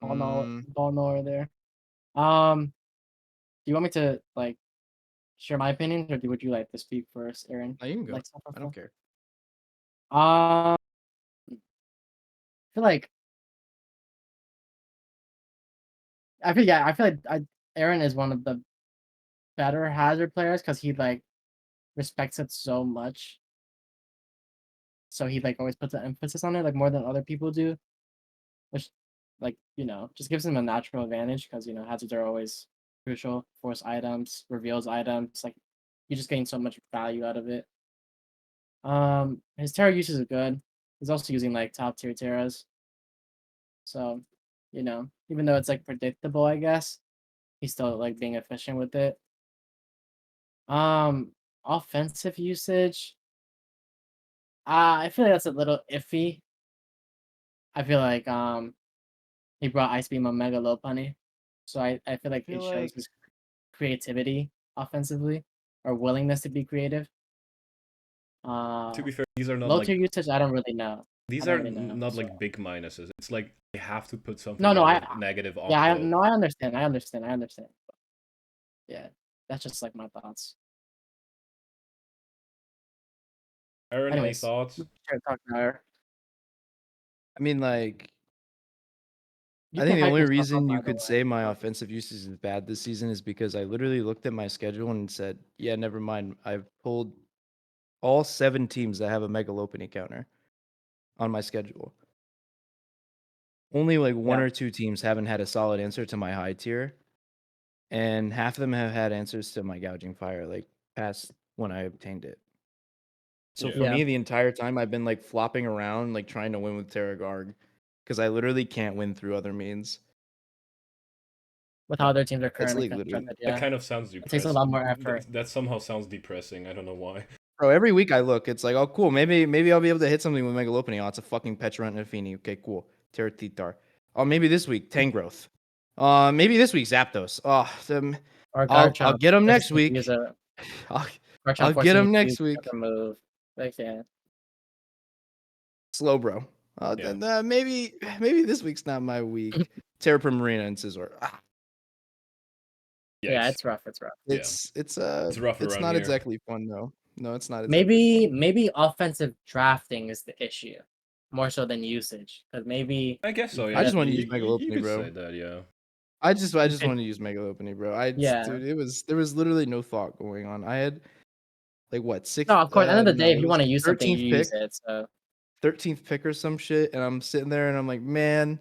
Don't know over there. Do you want me to like share my opinions, or would you like to speak first, Aaron? You can go. Like, I don't care. I feel like Aaron is one of the better hazard players because he like respects it so much. So he like always puts an emphasis on it like more than other people do, which like just gives him a natural advantage because hazards are always crucial. Force items, reveals items, like you just gain so much value out of it. His Terra uses is good. He's also using like top tier Terras. So, even though it's like predictable, I guess, he's still like being efficient with it. Offensive usage. I feel like that's a little iffy. I feel like he brought Ice Beam on Mega Lopunny. So I feel like it shows his creativity offensively or willingness to be creative. To be fair, these are not low like tier usage. I don't really know. These are not like big minuses. It's like they have to put something negative on. Yeah, I understand. Yeah, that's just like my thoughts. Aaron, any thoughts? I mean, like, I think the only reason you could say my offensive usage is bad this season is because I literally looked at my schedule and said, yeah, never mind. I've pulled all 7 teams that have a Mega Lopunny counter on my schedule. Only like 1 or 2 teams haven't had a solid answer to my high tier, and half of them have had answers to my gouging fire, like past when I obtained it. So for me, the entire time I've been like flopping around, like trying to win with Terragarg, because I literally can't win through other means. With how other teams are currently constructed, that kind of sounds depressing. It takes a lot more effort. That somehow sounds depressing. I don't know why. Bro, every week I look, it's like, oh cool, maybe I'll be able to hit something with Mega Lopunny. Oh, it's a fucking Pecharunt and a Fini. Okay, cool. Terratitar. Oh, maybe this week Tangrowth. Maybe this week Zapdos. Oh, I'll get them next week. I'll get them next week. Move. Slow, bro. Maybe this week's not my week. Terraprimarina Marina and Scizor. Yeah, it's rough. It's rough. It's not exactly fun though. No, it's not. Exactly maybe offensive drafting is the issue, more so than usage. Because maybe I guess so. Yeah. I just want to use Mega Lopunny, bro. Say that, yeah. I just want to use Mega Lopunny, bro. Dude, there was literally no thought going on. I had like what 6. No, of course. At the end of the day, if you want to use something, you use it. So 13th pick or some shit, and I'm sitting there and I'm like, man,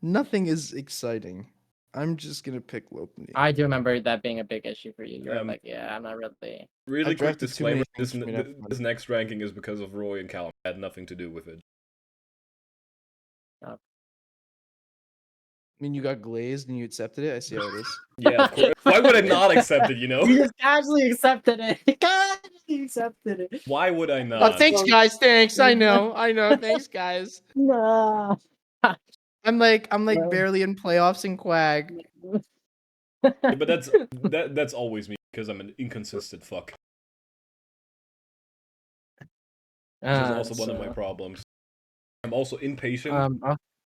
nothing is exciting. I'm just gonna pick Lopini. I do remember that being a big issue for you. You're Um, like, yeah, I'm not really. Really I've quick drafted too many disclaimer: things for me to have fun. this next ranking is because of Roy and Callum. It had nothing to do with it. Oh. I mean, you got glazed and you accepted it. I see how it is. Yeah, of course. Why would I not accept it? You know? You just casually accepted it. You casually accepted it. Why would I Oh, not? thanks, guys. Thanks. I know. Thanks, guys. No. I'm like barely in playoffs in Quag. Yeah, but that's always me because I'm an inconsistent fuck. Which is also one of my problems. I'm also impatient.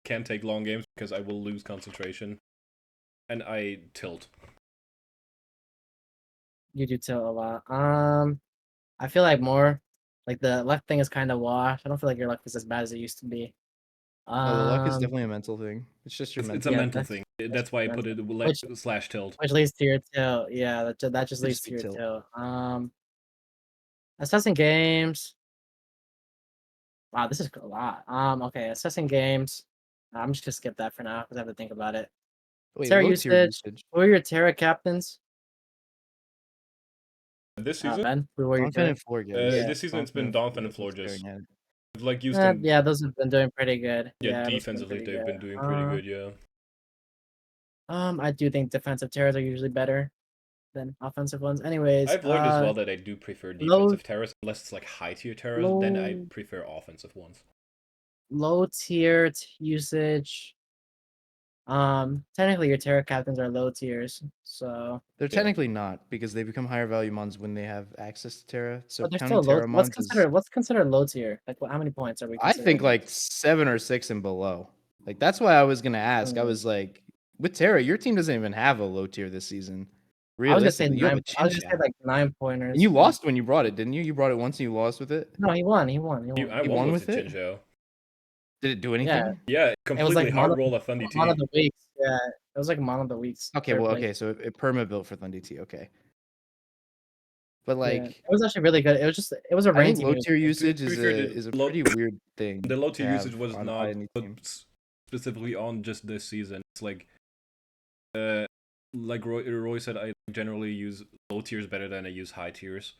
Can't take long games because I will lose concentration, and I tilt. You do tilt a lot. I feel like more like the luck thing is kind of washed. I don't feel like your luck is as bad as it used to be. No, the luck is definitely a mental thing. It's just your It's mental. a Yeah, mental thing. That's why I put it slash tilt. which leads to your tilt. Yeah, that just leads to your tilt. Assessing games. Wow, this is a lot. Okay, assessing games. I'm just gonna skip that for now because I have to think about it. Wait, Terra low tier usage. usage. Who are your Terra captains? This season? Ben, who are your Donovan and Floor guys. This season it's been Donovan and Floor just like used them. yeah, those have been doing pretty good. Yeah, those have been defensively pretty they've good. been doing pretty good. Yeah. I do think defensive terrors are usually better than offensive ones. Anyways, I've learned as well that I do prefer defensive terrors unless it's like high tier terrors. Then I prefer offensive ones. Low tier usage. Technically your Terra captains are low tiers, so they're technically not because they become higher value mons when they have access to Terra. So they're counting still low. Terra mons What's considered low tier? Like how many points are we? I think like 7 or 6 and below. Like that's why I was gonna ask. I was like, with Terra, your team doesn't even have a low tier this season. I was gonna say Realistically, you have a 9. I was gonna say like 9 pointers. And you lost when you brought it, didn't you? You brought it once and you lost with it. No, he won. He won. I won with it, Chinjo. Did it do anything? Yeah, completely like hard roll of Thundy T. Mon of the weeks. Yeah, it was like Mon of the weeks. Okay, well, okay, so it perma built for Thundy T. Okay, but like it was actually really good. It was a rain team. Low tier usage is a pretty weird thing. The low tier usage was on not any specifically on just this season. It's like Roy said, I generally use low tiers better than I use high tiers.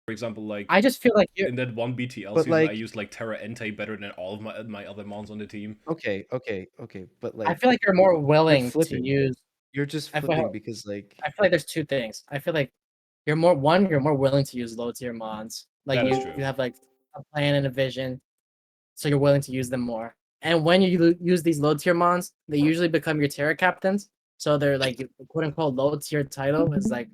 For example, like I just feel like in that one BTL season, I used like Terra Entei better than all of my other mons on the team. Okay, but like I feel like you're more willing to use. You're just flipping because like I feel like there's two things. I feel like you're more willing to use low tier mons. Like you have like a plan and a vision, so you're willing to use them more. And when you use these low tier mons, they usually become your Terra captains. So they're like quote unquote low tier title is like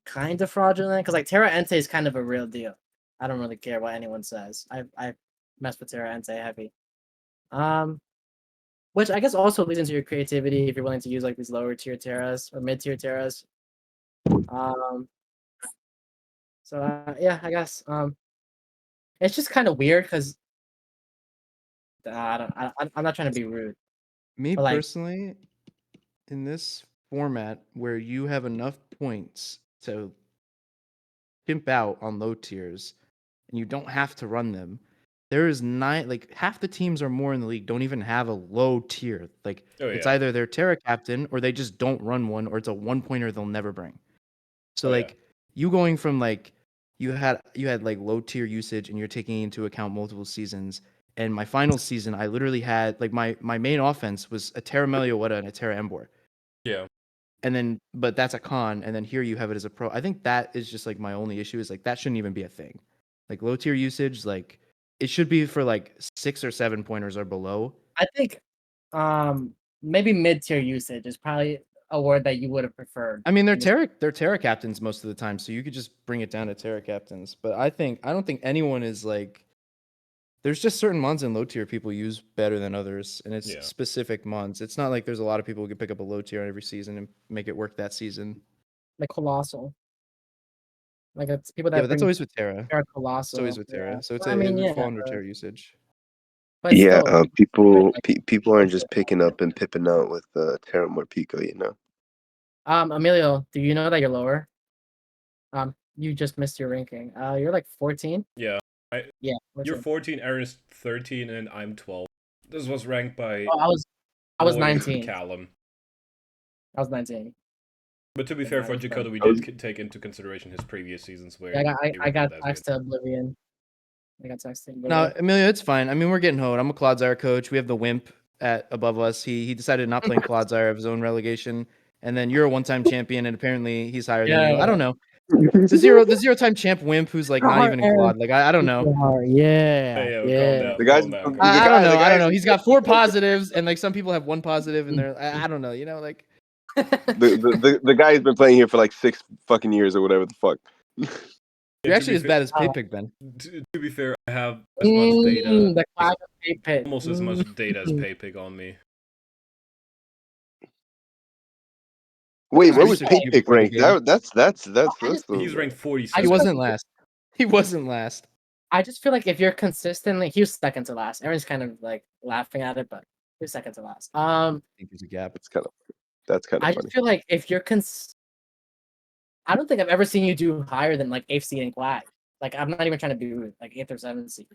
kind of fraudulent because like Terra Entei is kind of a real deal. I don't really care what anyone says. I mess with Terra Entei heavy. Which I guess also leads into your creativity if you're willing to use like these lower tier Terras or mid tier Terras. So yeah, I guess it's just kind of weird because I'm not trying to be rude. Me personally, in this format where you have enough points to pimp out on low tiers and you don't have to run them, there is half the teams or more in the league don't even have a low tier. Like it's either their Terra captain or they just don't run one, or it's a 1-pointer they'll never bring. So you going from like you had like low tier usage and you're taking into account multiple seasons. And my final season, I literally had like my main offense was a Terra Meliowetta and a Terra Embor. Yeah. And then, but that's a con. And then here you have it as a pro. I think that is just like my only issue is like that shouldn't even be a thing. Like low tier usage, like it should be for like 6 or 7 pointers or below. I think maybe mid tier usage is probably a word that you would have preferred. I mean, they're Terra captains most of the time, so you could just bring it down to Terra captains. But I don't think anyone is like. There's just certain mons in low tier people use better than others, and it's specific mons. It's not like there's a lot of people who can pick up a low tier every season and make it work that season. Like Colossal. Like it's people that. Yeah, but that's always with Terra. Colossal. It's always with Terra, so it's I mean, it would fall under Terra usage. But yeah, still, people aren't just picking up and pipping out with Terra Morpico, you know. Emilio, do you know that you're lower? You just missed your ranking. You're like 14. Yeah. 14. You're 14, Aaron's 13, and I'm 12. This was ranked by. I was 19. Callum. I was 19. But to be Yeah, fair, I for was Dakota, we I was- did take into consideration his previous seasons where Yeah, he I got wasn't as taxed good. to oblivion. I got taxed to No, oblivion. Emilio, it's fine. I mean, we're getting hoed. I'm a Clodsire coach. We have the Wimp at above us. He decided not playing Clodsire of his own relegation. And then you're a one-time champion, and apparently he's higher than you. I don't know. The zero-time champ Wimp who's like not even in Quad. Like I don't know. Yeah, Hey, yo, yeah. calm down. The guys, calm down. the I guy- don't know. the I don't guys- know. He's got 4 positives, and like some people have 1 positive, and they're I don't know. You know, like the guy's been playing here for like 6 fucking years or whatever the fuck. you're to actually be as fair- bad as Pig Ben. To be fair, I have as much data, The Quag of Fate Pit. almost as much data as Paypig on me. Wait, where I was just Pig took you ranked? before the That's He's ranked He 47. wasn't last. He wasn't last. I just feel like if you're consistently, he was second to last. Everyone's kind of like laughing at it, but he was second to last. I think there's a gap. That's kind of I funny. just feel like if you're I don't think I've ever seen you do higher than like 8th seed and Quag. Like I'm not even trying to do like 8th or 7th seed.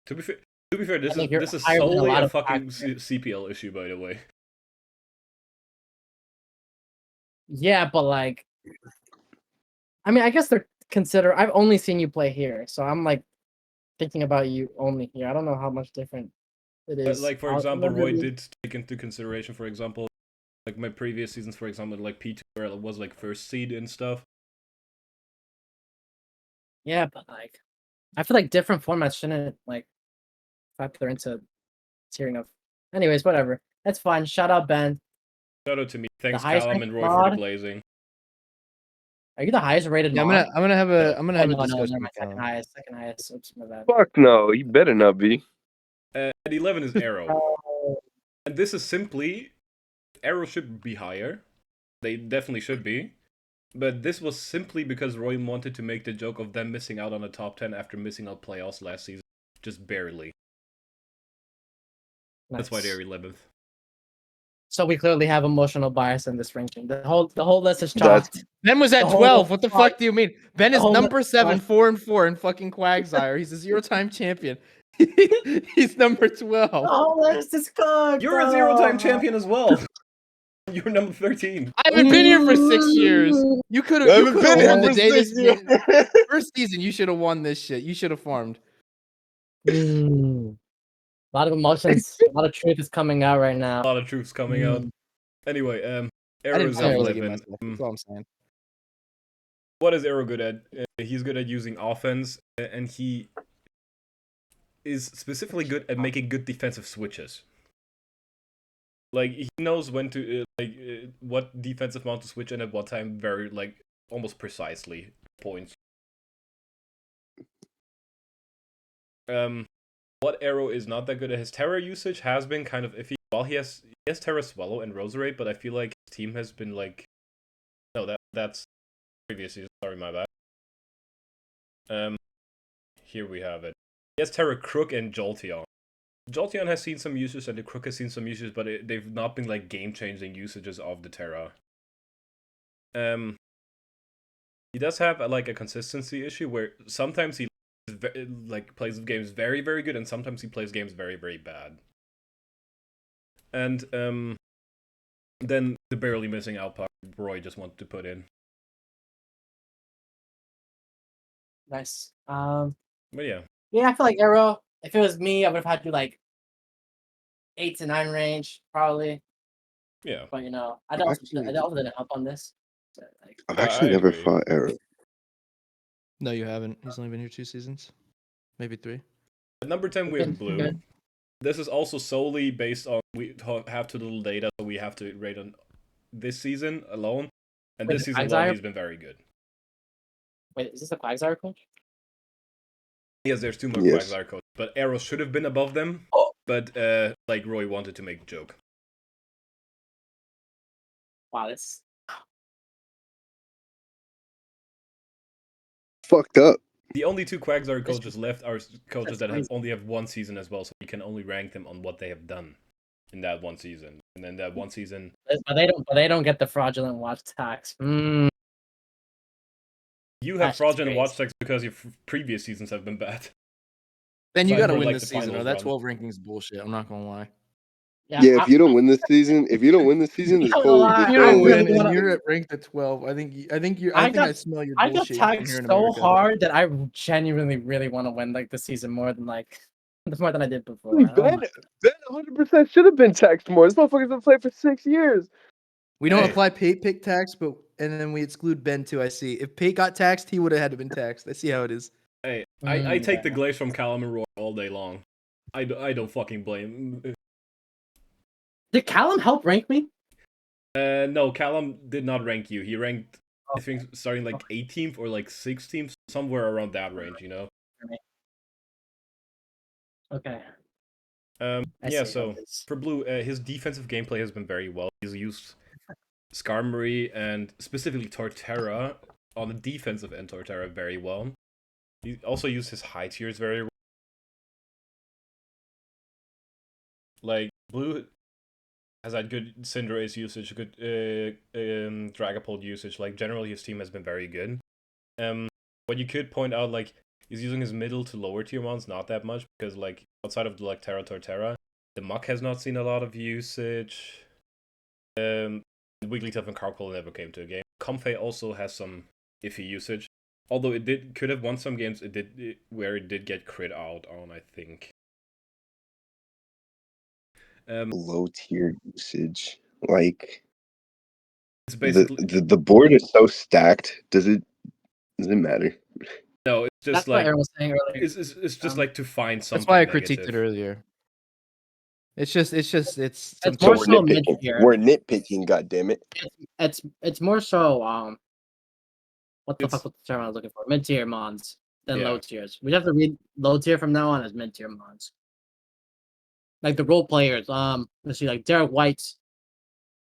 To be fair, this think you're is higher than a solely lot a of fucking factors. CPL issue, by the way. Yeah, but like, I mean, I guess they're consider. I've only seen you play here, so I'm like thinking about you only here. I don't know how much different it But is. like for I'll example, never Roy be- did take into consideration, for example, like my previous seasons, for example, like P2 where it was like first seed and stuff. Yeah, but like, I feel like different formats shouldn't like factor into tiering of. Anyways, whatever. That's fine. Shout out Ben. Shout out to me. Thanks highest Callum ranked and Roy for the mod? blazing. Are you the highest rated Yeah, mod? I'm gonna have a No. a No, discussion never mind. with Second Callum. highest. Second highest. Oops, my bad. Fuck no, you better not be. At 11 is Arrow. Oh, And this is simply Arrow should be higher. They definitely should be. But this was simply because Roy wanted to make the joke of them missing out on the top 10 after missing out playoffs last season. Just barely. That's why nice. they're 11th. So we clearly have emotional bias in this ranking. The whole list is That's- chalked. Ben was at The whole 12. What the fuck- fuck do you mean? Ben the is whole number 7, fuck- 4-4 in fucking Quagsire. He's a 0-time champion. He's number 12. The whole list is cooked. You're a 0-time champion as well. You're number 13. I haven't been here for 6 years. You could I have haven't been here won the for day 6 this years. first season. You should have won this shit. You should have farmed. A lot of emotions, a lot of truth is coming out right now. A lot of truths coming out. Anyway, I Arrow's didn't at feel like it 11. myself. That's all I'm saying. What is Arrow good at? He's good at using offense, and he is specifically good at making good defensive switches. Like he knows when to what defensive mount to switch in at what time, very like almost precisely points. What Arrow is not that good at, his Terra usage has been kind of iffy. While he has Terra Swallow and Roserade, but I feel like his team has been like, no, that's previous season. Sorry, my bad. Here we have it. He has Terra Crook and Jolteon. Jolteon has seen some uses and the Crook has seen some uses, but they've not been like game-changing usages of the Terra. He does have like a consistency issue where sometimes he like plays games very, very good, and sometimes he plays games very, very bad. And then the barely missing out part Roy just wanted to put in. Nice. But yeah. Yeah, I feel like Arrow. If it was me, I would have had to like 8 to 9 range probably. Yeah. But you know, I Actually- also didn't help on this. So, like, I've actually I never agree. fought Arrow. No, you haven't. He's only been here 2 seasons. Maybe 3. At number 10, we have Blue. Good. This is also solely based on we have too little data, so we have to rate on this season alone. And Wait, this season Quagsire? alone, he's been very good. Wait, is this a Quagsire coach? Yes, there's 2 more Yes. Quagsire codes, but Arrow should have been above them. Oh. But like Roy wanted to make a joke. Wow, that's Fucked up. The only 2 Quagsire This coaches left are coaches that crazy. only have 1 season as well, so you can only rank them on what they have done in that 1 season. And then that 1 season, but they don't get the fraudulent watch tax. you have That's fraudulent crazy. watch tags because your previous seasons have been bad. Ben, you Aside gotta for, win like, this the season, finals or that run. 12 rankings bullshit. I'm not gonna lie. Yeah, if you don't win this season, this whole lie, You don't win, really and wanna- you're at ranked at 12. I think I smell your I got bullshit from tagged here in so America. hard that I genuinely really want to win like this season more than more than I did before. Ben, Oh my- Ben 100% should have been taxed more. This motherfucker's been playing for 6 years. We don't Hey. apply Pate pick tax, and then we exclude Ben too. I see. If Pate got taxed, he would have had to been taxed. I see how it is. Hey, I take the yeah. glaze from Callum and Roy all day long. I don't fucking blame. Did Callum help rank me? No, Callum did not rank you. He ranked, I Okay. think, starting like 18th or like 16th, somewhere around that range, you know? Okay. Yeah, see how so it is. for Blue, his defensive gameplay has been very well. He's used Skarmory and specifically Torterra on the defensive end Torterra very well. He also used his high tiers very well. Like, Blue has had good Cinderace usage, good Dragapult usage. Like, generally his team has been very good. What you could point out, like, he's using his middle to lower tier ones not that much, because, like, outside of, like, Torterra, the Muck has not seen a lot of usage. Wigglytuff and Carkol never came to a game. Comfey also has some iffy usage. Although it could have won some games where it did get crit out on, I think. Low tier usage. Like It's basically the board is so stacked. Does it matter? no, it's just That's what like Aaron was saying earlier. it's just like to find something. That's why I negative. critiqued it earlier. It's some more we're so nitpicking. mid-tier. We're nitpicking, goddammit. It's more so what the It's- fuck was the term I was looking for? Mid-tier mons than Yeah. low tiers. We have to read low tier from now on as mid-tier mons. Like the role players. Let's see, like Derek White's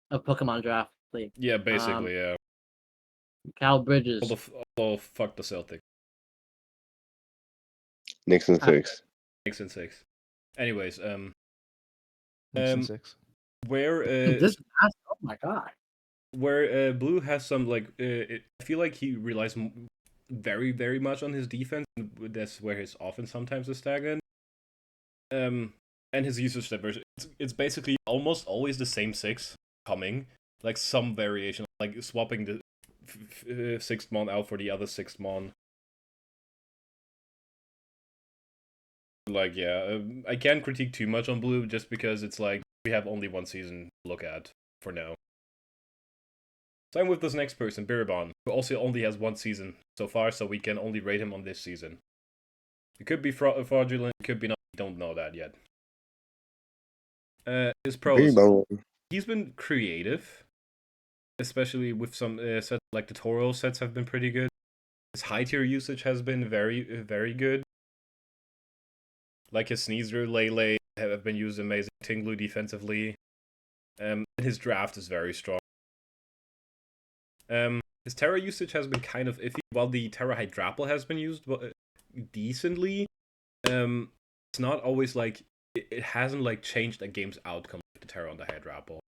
of Pokemon Draft League. Yeah, basically, yeah. Cal Bridges. Although fuck the Celtic. Nixon 6. 6 and 6. Anyways, Nixon 6. where This oh my god. where Blue has some like I feel like he relies very very much on his defense. And that's where his offense sometimes is stagnant. And his usage diversity. It's basically almost always the same 6 coming, like some variation, like swapping the 6th mon out for the other 6th mon. Like, yeah, I can't critique too much on Blue just because it's like we have only one season to look at for now. Same with this next person, Biribon, who also only has one season so far, so we can only rate him on this season. It could be fraudulent, it could be not, we don't know that yet. His pros, he's been creative, especially with some sets, like tutorial sets have been pretty good. His high tier usage has been very, very good. Like his Sneasler, Lele have been used amazing. Tinglu defensively. And his draft is very strong. His Terra usage has been kind of iffy, while the Terra Hydrapple has been used decently. It's not always like it hasn't like changed a game's outcome with the Terra on the Hydrapple.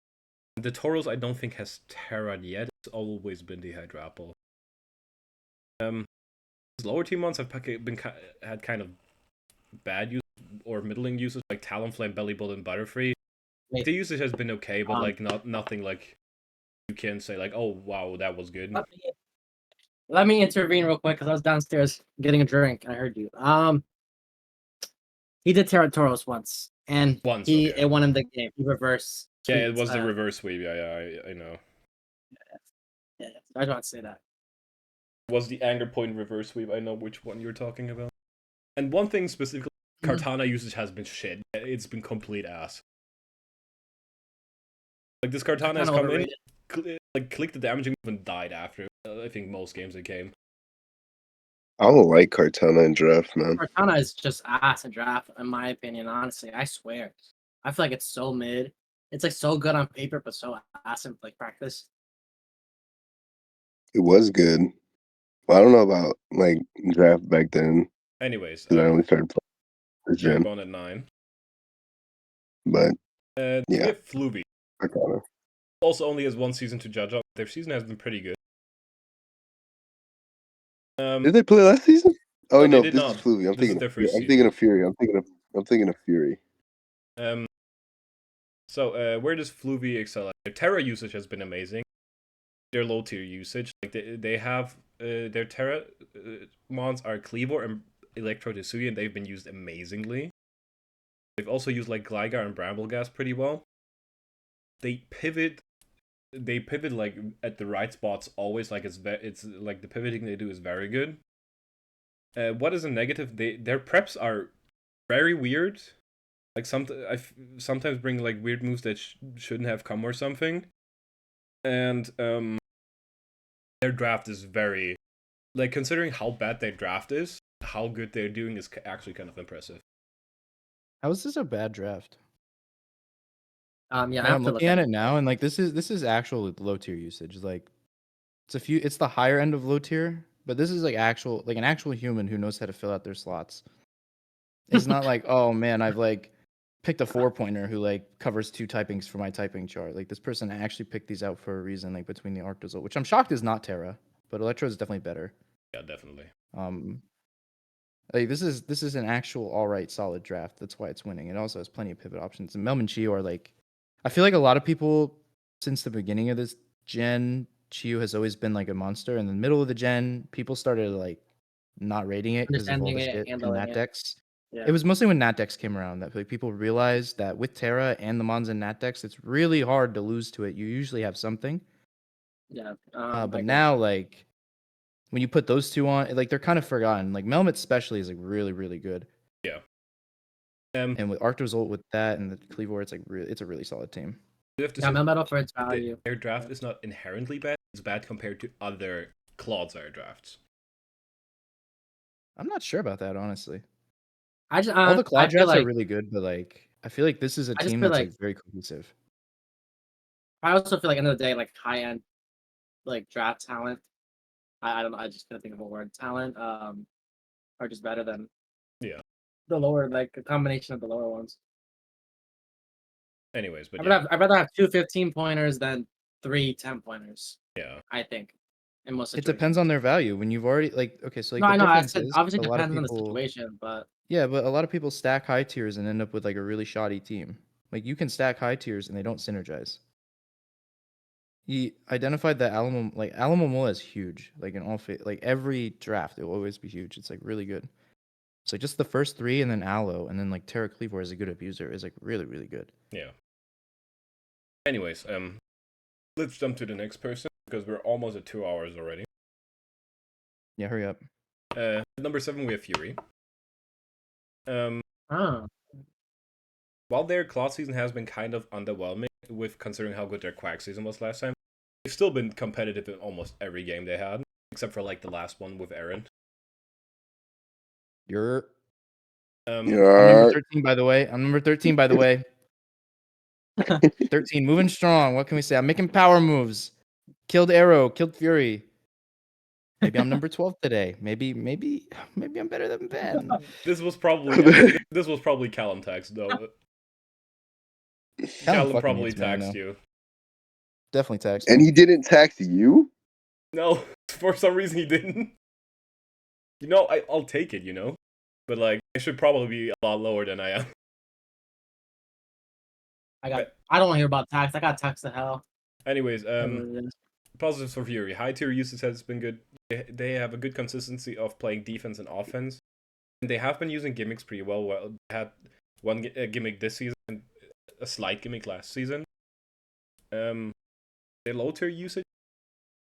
The Tauros I don't think has Terra yet. It's always been the Hydrapple. His lower tier mons have had kind of bad use or middling usage, like Talonflame, Bellibolt, and Butterfree. The usage has been okay, but like nothing like you can say like, oh wow, that was good. Let me intervene real quick because I was downstairs getting a drink. I heard you. He did Terratoros once, and it won him the game. He reversed. Yeah, it was the reverse sweep. Yeah, I know. Yeah, I just want to say that. Was the anger point reverse sweep? I know which one you're talking about. And one thing specifically, Kartana usage has been shit. It's been complete ass. Like this Kartana has come in, clicked the damaging move and died after. I think most games it came. I don't like Kartana in draft, man. Kartana is just ass in draft, in my opinion. Honestly, I swear. I feel like it's so mid. It's like so good on paper, but so ass in like practice. It was good. Well, I don't know about like draft back then. Anyways, I only started playing gen. Biribon at 9. But yeah, we have Fluby. Kartana Also only has one season to judge on. Their season has been pretty good. Did they play last season? Oh no, this not. is Fluby. I'm thinking of Fury. I'm thinking of Fury. So, where does Fluvy excel at? Their Terra usage has been amazing. Their low tier usage, like they have their Terra mons are Cleavor and Electro Tsuyu, and they've been used amazingly. They've also used like Gligar and Brambleghast pretty well. They pivot like at the right spots always. Like it's like the pivoting they do is very good. What is a negative? Their preps are very weird. Like sometimes bring like weird moves that shouldn't have come or something. And their draft is very, like, considering how bad their draft is, how good they're doing is actually kind of impressive. How is this a bad draft? Yeah, I Like, have I'm to look looking at it now, and like this is actual low tier usage. Like it's the higher end of low tier, but this is like an actual human who knows how to fill out their slots. It's not like, oh man, I've like picked a 4-pointer who like covers 2 typings for my typing chart. Like this person actually picked these out for a reason, like between the Arctozolt, which I'm shocked is not Terra, but Electro is definitely better. Yeah, definitely. Like this is an actual alright solid draft. That's why it's winning. It also has plenty of pivot options. And Melm and Chio are like, I feel like a lot of people since the beginning of this gen, Chio has always been like a monster. In the middle of the gen, people started like not rating it because of all understanding the it, shit in handling Nat it. decks. Yeah. It was mostly when Nat decks came around that like people realized that with Terra and the Mons and Nat decks, it's really hard to lose to it. You usually have something. Yeah. But now like when you put those two on, like they're kind of forgotten. Like Melmet especially is like really, really good. Yeah. And with Arctozolt with that and the Cleavor, it's like it's a really solid team. You have to Yeah, say Melmetal for its value. their draft is not inherently bad. It's bad compared to other Clodsire drafts. I'm not sure about that, honestly. I just All the I Cloud feel drafts are like really good, but like I feel like this is a I just team feel that's like like very cohesive. I also feel like end of the day, like high end, like draft talent. I don't know. I just couldn't think of a word. Talent are just better than Yeah. the lower, like a combination of the lower ones. Anyways, but I'd rather have 2 15-pointers than 3 10-pointers. yeah. I think in most It situations. depends on their value. When you've already like okay, so like No, the I know. I difference said is obviously a lot of depends on the people situation, but yeah, but a lot of people stack high tiers and end up with like a really shoddy team. Like you can stack high tiers and they don't synergize. He identified that Alamo Mola is huge. Like in like every draft, it will always be huge. It's like really good. So just the first 3 and then Aloe and then like Terra Cleavor is a good abuser is like really, really good. Yeah. Anyways, let's jump to the next person because we're almost at 2 hours already. Yeah, hurry up. Number 7 we have Fury. oh, While their Cloud season has been kind of underwhelming with considering how good their Quack season was last time, they've still been competitive in almost every game they had, except for like the last one with Aaron. You're Um, I'm number Yeah. 13 by the way. I'm number 13 by the way. 13 moving strong. What can we say? I'm making power moves. Killed Arrow, killed Fury. Maybe I'm number 12 today. Maybe I'm better than Ben. this was probably Callum text though. Callum fucking probably hates me, I taxed know. you. Definitely text And me. he didn't tax you? No, for some reason he didn't. I'll take it, but like I should probably be a lot lower than I am. I don't want to hear about tax. I got tax to hell. Anyways, positives for Fury. High tier usage has been good. They have a good consistency of playing defense and offense. And they have been using gimmicks pretty well. They had one gimmick this season and a slight gimmick last season. Their low tier usage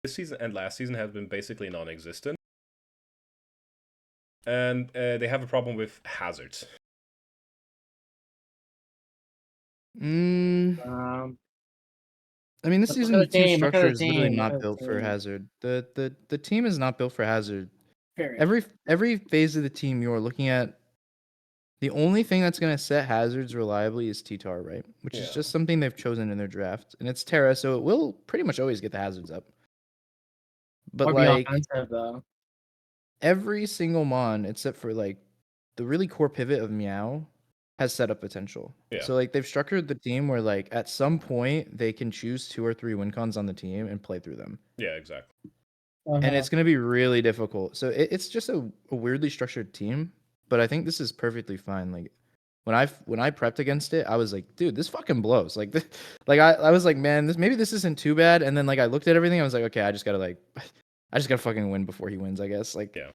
this season and last season has been basically non-existent. And they have a problem with hazards. I mean, this Look season at the the team team, look at structure the is literally team, look not at the built for team. hazard. The team is not built for hazard. Period. Every phase of the team you're looking at, the only thing that's gonna set hazards reliably is T-Tar, right? Which is Yeah. just something they've chosen in their draft, and it's Terra, so it will pretty much always get the hazards up. But Or be like offensive though. every single mon, except for like the really core pivot of Meow, has setup potential. Yeah. So like they've structured the team where like at some point they can choose 2 or 3 win cons on the team and play through them. Yeah, exactly. And it's going to be really difficult. So it's just a weirdly structured team, but I think this is perfectly fine. Like When I prepped against it, I was like, dude, this fucking blows. Like, I was like, man, this isn't too bad. And then like I looked at everything, I was like, okay, I just gotta fucking win before he wins, I guess. Like, Yeah.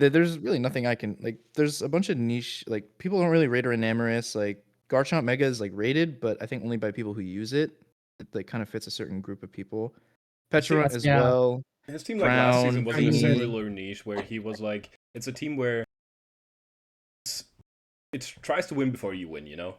There's really nothing I can like. There's a bunch of niche like people don't really rate Enamoris. Like Garchomp Mega is like rated, but I think only by people who use it. It like kind of fits a certain group of people. Petrarunt as Yeah. well. His team like last season Crown, was in a Feeny. similar niche where he was like, it's a team where it tries to win before you win, you know?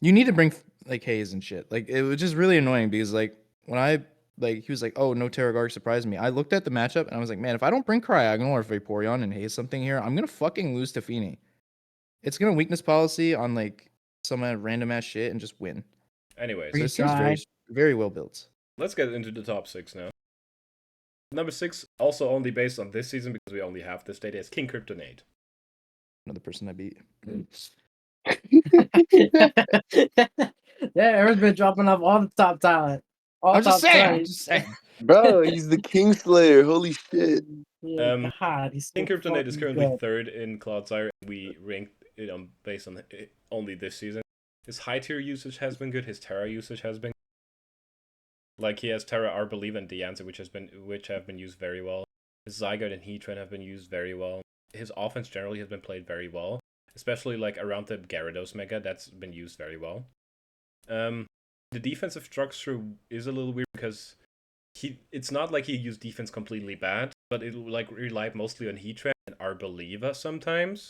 You need to bring like Haze and shit. Like it was just really annoying because like when I like he was like, oh no, Terragarg surprised me. I looked at the matchup and I was like, man, if I don't bring Cryogonal or Vaporeon and Haze something here, I'm gonna fucking lose to Feeny. It's gonna weakness policy on like some random ass shit and just win. Anyways, So it Freeze seems very dry. very well built. let's get into the top 6 now. Number 6, also only based on this season because we only have this data, is King Kryptonate. Another person I beat. Yeah, Aaron's been dropping off all the top talent. All I'm just top saying. I'm talent. just saying. Bro, he's the Kingslayer. Holy shit. Yeah, God, he's so King Kryptonate is fucking currently good. 3rd in Clodsire. We ranked it based on only this season. His high tier usage has been good. His Terra usage has been like he has Terra, Arbolive, and Diancie, which have been used very well. His Zygarde and Heatran have been used very well. His offense generally has been played very well, especially like around the Gyarados Mega. That's been used very well. The defensive structure is a little weird because it's not like he used defense completely bad, but it like relied mostly on Heatran and Arboliva sometimes.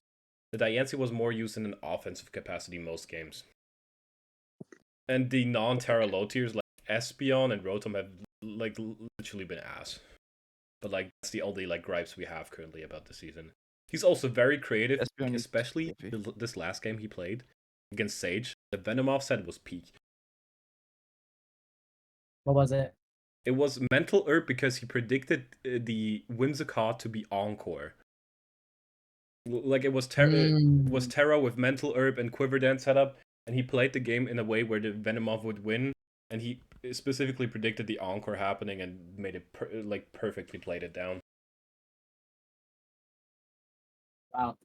The Diancie was more used in an offensive capacity most games. And the non-Terra low tiers like Espeon and Rotom have like literally been ass. But like that's the only like gripes we have currently about the season. He's also very creative, Espeon is especially iffy. this last game he played against Sage. The Venomoth set was peak. What was it? It was Mental Herb because he predicted the Whimsicott to be Encore. Like it was Terra with Mental Herb and Quiver Dance setup, and he played the game in a way where the Venomoth would win, and he specifically predicted the Encore happening and made it perfectly played it down. Wow.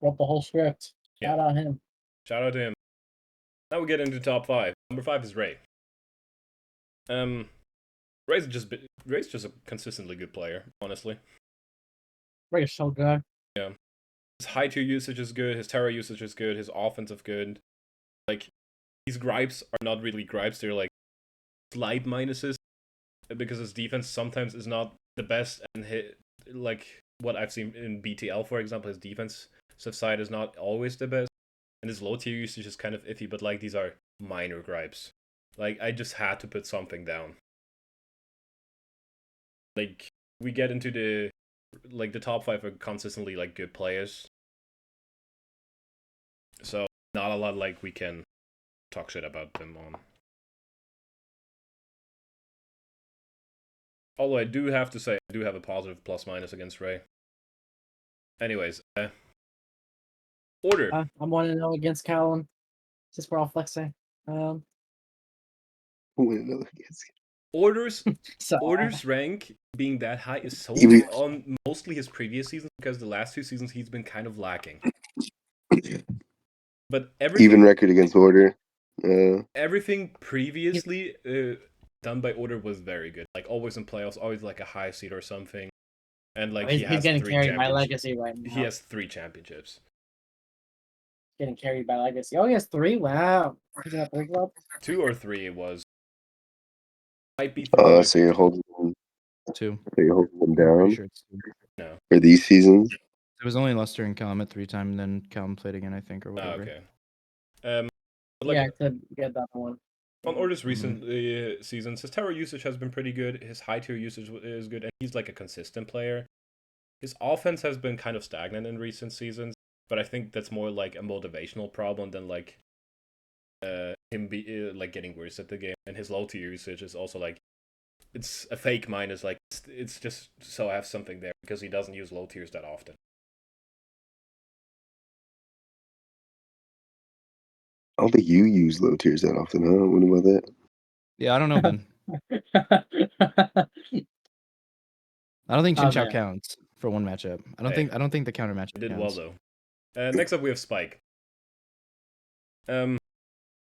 Wrote the whole script. Shout out him. Shout out to him. Now we get into top 5. Number 5 is Ray. Ray's just a consistently good player, honestly. Ray's so good. Yeah. His high tier usage is good, his Terra usage is good, his offensive good. Like, these gripes are not really gripes, they're like slight minuses because his defense sometimes is not the best, and like what I've seen in BTL, for example, his defensive side is not always the best, and his low tier usage is kind of iffy, but like these are minor gripes. Like, I just had to put something down. Like, we get into the top 5 are consistently like good players. So not a lot like we can talk shit about them on. Although I do have to say, I do have a positive plus minus against Ray. Anyways, order. I'm 1-0 against Callum. Just for all flexing. Orders So, Orders rank being that high is so Even- on mostly his previous seasons because the last 2 seasons he's been kind of lacking. But everything Even record against Order. everything previously done by Order was very good. Like always in playoffs, always like a high seed or something. And like he's getting carried by Legacy right now. He has 3 championships. Getting carried by Legacy. Oh, he has 3? Wow. He's got 3 club? 2 or 3 it was. Might be 3. So you're holding them. 2. So you're holding them Pretty down sure it's 2. No. for these seasons. It was only Luster and Callum at 3 times, and then Callum played again, I think, or Oh, whatever. okay. But like, Yeah, I could get that one. on Order's recent seasons, his Terra usage has been pretty good. His high tier usage is good, and he's like a consistent player. His offense has been kind of stagnant in recent seasons, but I think that's more like a motivational problem than like him like getting worse at the game. And his low tier usage is also like it's a fake minus. Like it's just so I have something there because he doesn't use low tiers that often. I don't think you use low tiers that often, huh? What about that? Yeah, I don't know, Ben. I don't think Chin Chow man. counts for one matchup. I don't think the counter matchup He did counts. well though. Next up, we have Spike.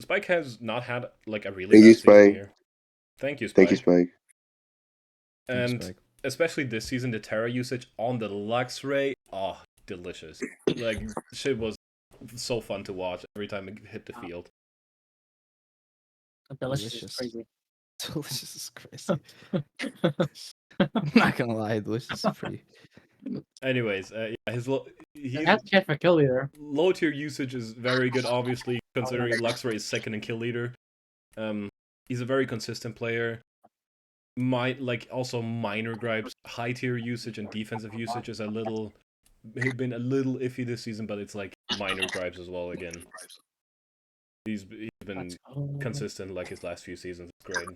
Spike has not had like a really Thank you, bad season Spike. here. Thank you, Spike. Thank you, Spike. And Spike. especially this season, the Terra usage on the Luxray, oh, delicious. Like, shit was so fun to watch every time it hit the field. Delicious is crazy. Delicious is crazy. I'm not gonna lie, delicious is pretty. Anyways, yeah, he's That's check for kill leader. low tier usage is very good, obviously, considering Luxray is second in kill leader. He's a very consistent player. Also minor gripes. High tier usage and defensive usage is been a little iffy this season, but it's like minor gripes as well again. He's been consistent like his last few seasons. It's great.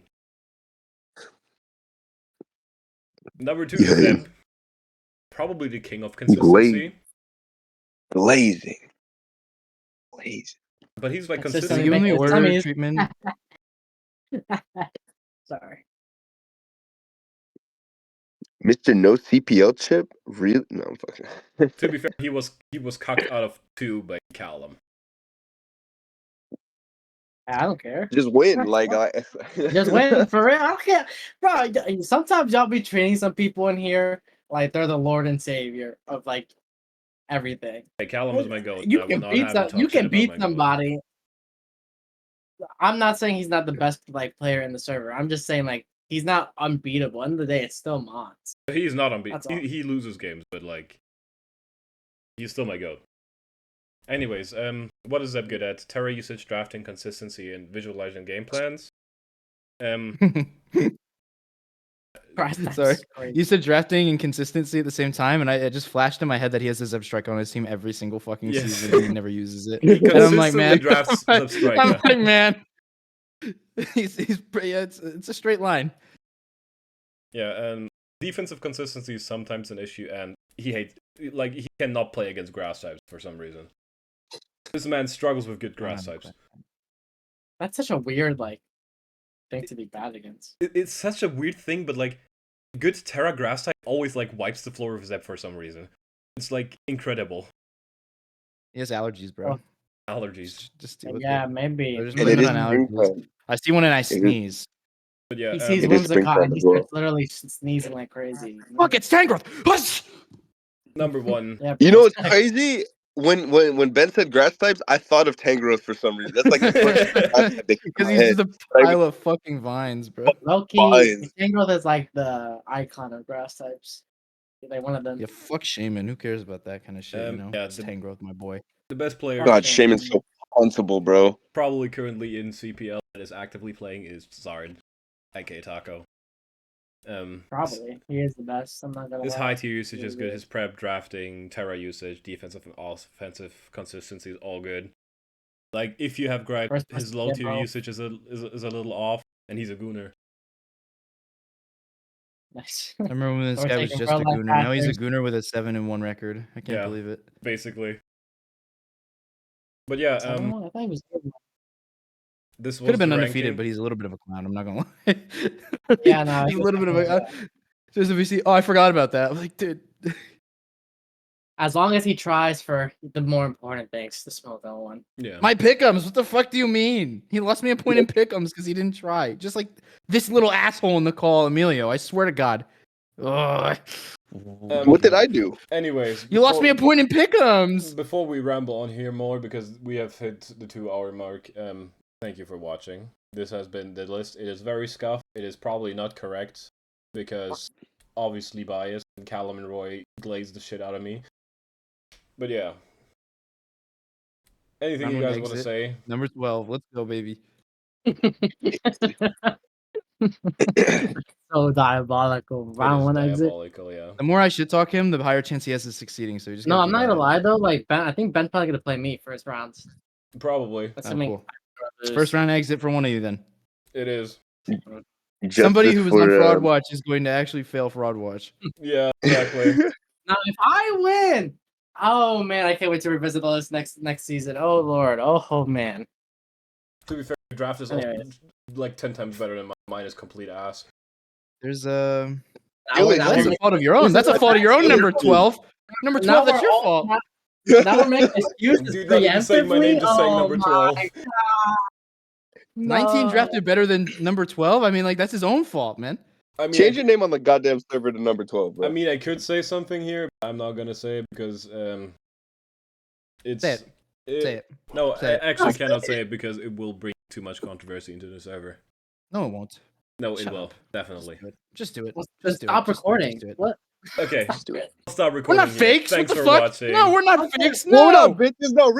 Number 2 is Zeb. Probably the king of consistency. Blazing. But he's like Consistent. consistent. Give him the It's order tummies. treatment. Sorry. Mr. No CPL chip? Really? No, I'm fucking. To be fair, he was cucked out of 2 by Callum. I don't care. Just win, like Just win for real. I don't care, bro. Sometimes y'all be treating some people in here like they're the Lord and Savior of like everything. Hey, Callum is my goat. You I can will not beat have him talk you shit can about beat my goat. somebody. I'm not saying he's not the best like player in the server. I'm just saying like he's not unbeatable. End of the day, it's still Mons. He's not unbeatable. That's all. He loses games, but like he's still my goat. Anyways, what is Zeb good at? Terra usage, drafting, consistency, and visualizing game plans. Christ, that's Sorry. crazy. You said drafting and consistency at the same time, and I just flashed in my head that he has a Zeb Strike on his team every single fucking Yes. season, and he never uses it. He And I'm like, consistently man, drafts I'm Zebstrika. like, man, he's it's a straight line. Yeah, defensive consistency is sometimes an issue, and he cannot play against grass types for some reason. This man struggles with good grass types. That's such a weird like thing to be bad against. It's such a weird thing, but like good Terra grass type always like wipes the floor with Zeb for some reason. It's like incredible. He has allergies, bro. Allergies. Just deal with Yeah, it. maybe. They're just And blaming it it is on allergies. I see one and I sneeze. But yeah, He sees It is Whimsicott and he springtime as well. starts literally sneezing like crazy. Fuck, it's Tangrowth! Hush! number 1. Yeah, You know what's crazy? When Ben said grass types, I thought of Tangrowth for some reason. That's like the first grass type that came to Because my he's head. just a pile of fucking vines, bro. Low-key, Fine. Tangrowth is like the icon of grass types. Like one of them. Yeah, fuck Shaman. Who cares about that kind of shit, you know? Yeah, It's Tangrowth, my boy. The best player God, Shaman's so puntable, bro. probably currently in CPL that is actively playing is Zard, aka Taco. Probably. He is the best. I'm not gonna His lie. high tier usage He is good. His prep, drafting, Terra usage, defensive and offensive consistency is all good. Like if you have gripe, First his person low tier demo. usage is a little off, and he's a gooner. Nice. I remember when this Or guy was taking just a real life gooner. Now he's a actors. gooner with a 7-1 record. I can't Yeah. believe it. Basically. But yeah, I thought he was good. this was Could have been the undefeated, ranking. but he's a little bit of a clown. I'm not gonna lie. Yeah, no, He's he a was little bit of a. definitely Just if we see, oh, I forgot about that. I'm like, dude. As long as he tries for the more important things, the Smallville one. Yeah. My pick'ems. What the fuck do you mean? He lost me a point in pick'ems because he didn't try. Just like this little asshole in the call, Emilio. I swear to God. Ugh. What did I do? Anyways, You lost me a point in pick'ems. Before we ramble on here more, because we have hit the 2-hour mark, thank you for watching. This has been the list. It is very scuffed. It is probably not correct, because obviously biased, and Callum and Roy glazed the shit out of me. But yeah. Anything Round you one guys want to exit. say? Number 12. Let's go, baby. So diabolical. It Round is one exit. diabolical, yeah. The more I shit talk him, the higher chance he has of succeeding. So you just No, gotta I'm keep not at gonna it. lie though. Like Ben, I think Ben's probably gonna play me first rounds. Probably. That's Oh, something. cool. First round exit for one of you then. It is. Somebody Justice who was on for, Fraud Watch is going to actually fail Fraud Watch. Yeah, exactly. Now, if I win, oh man, I can't wait to revisit all this next season. Oh lord, oh man. To be fair, your draft is also Anyways. like 10 times better than mine. Mine is complete ass. There's Really? Now that's we're- a fault of your own. That's a fault of your own. Number 12. Number 12. now That's we're your all- fault. Now we're making excuses Dude, not even saying my name, preemptively. just saying Oh number my 12. god. 19 No. drafted better than number 12. I mean, like that's his own fault, man. I mean, Change your name on the goddamn server to number 12, bro. I mean, I could say something here, but I'm not gonna say it because it's Say it. No, Say it. I actually cannot say it because it will bring too much controversy into the server. No, it won't. No, it Shut will up. definitely. Just do it. Well, Just do stop it. recording. Just do it. What? Okay, Just do it. I'll stop We're recording not here. fakes. Thanks What the for fuck? watching. No, we're not fakes. Hold No. up, bitches. No,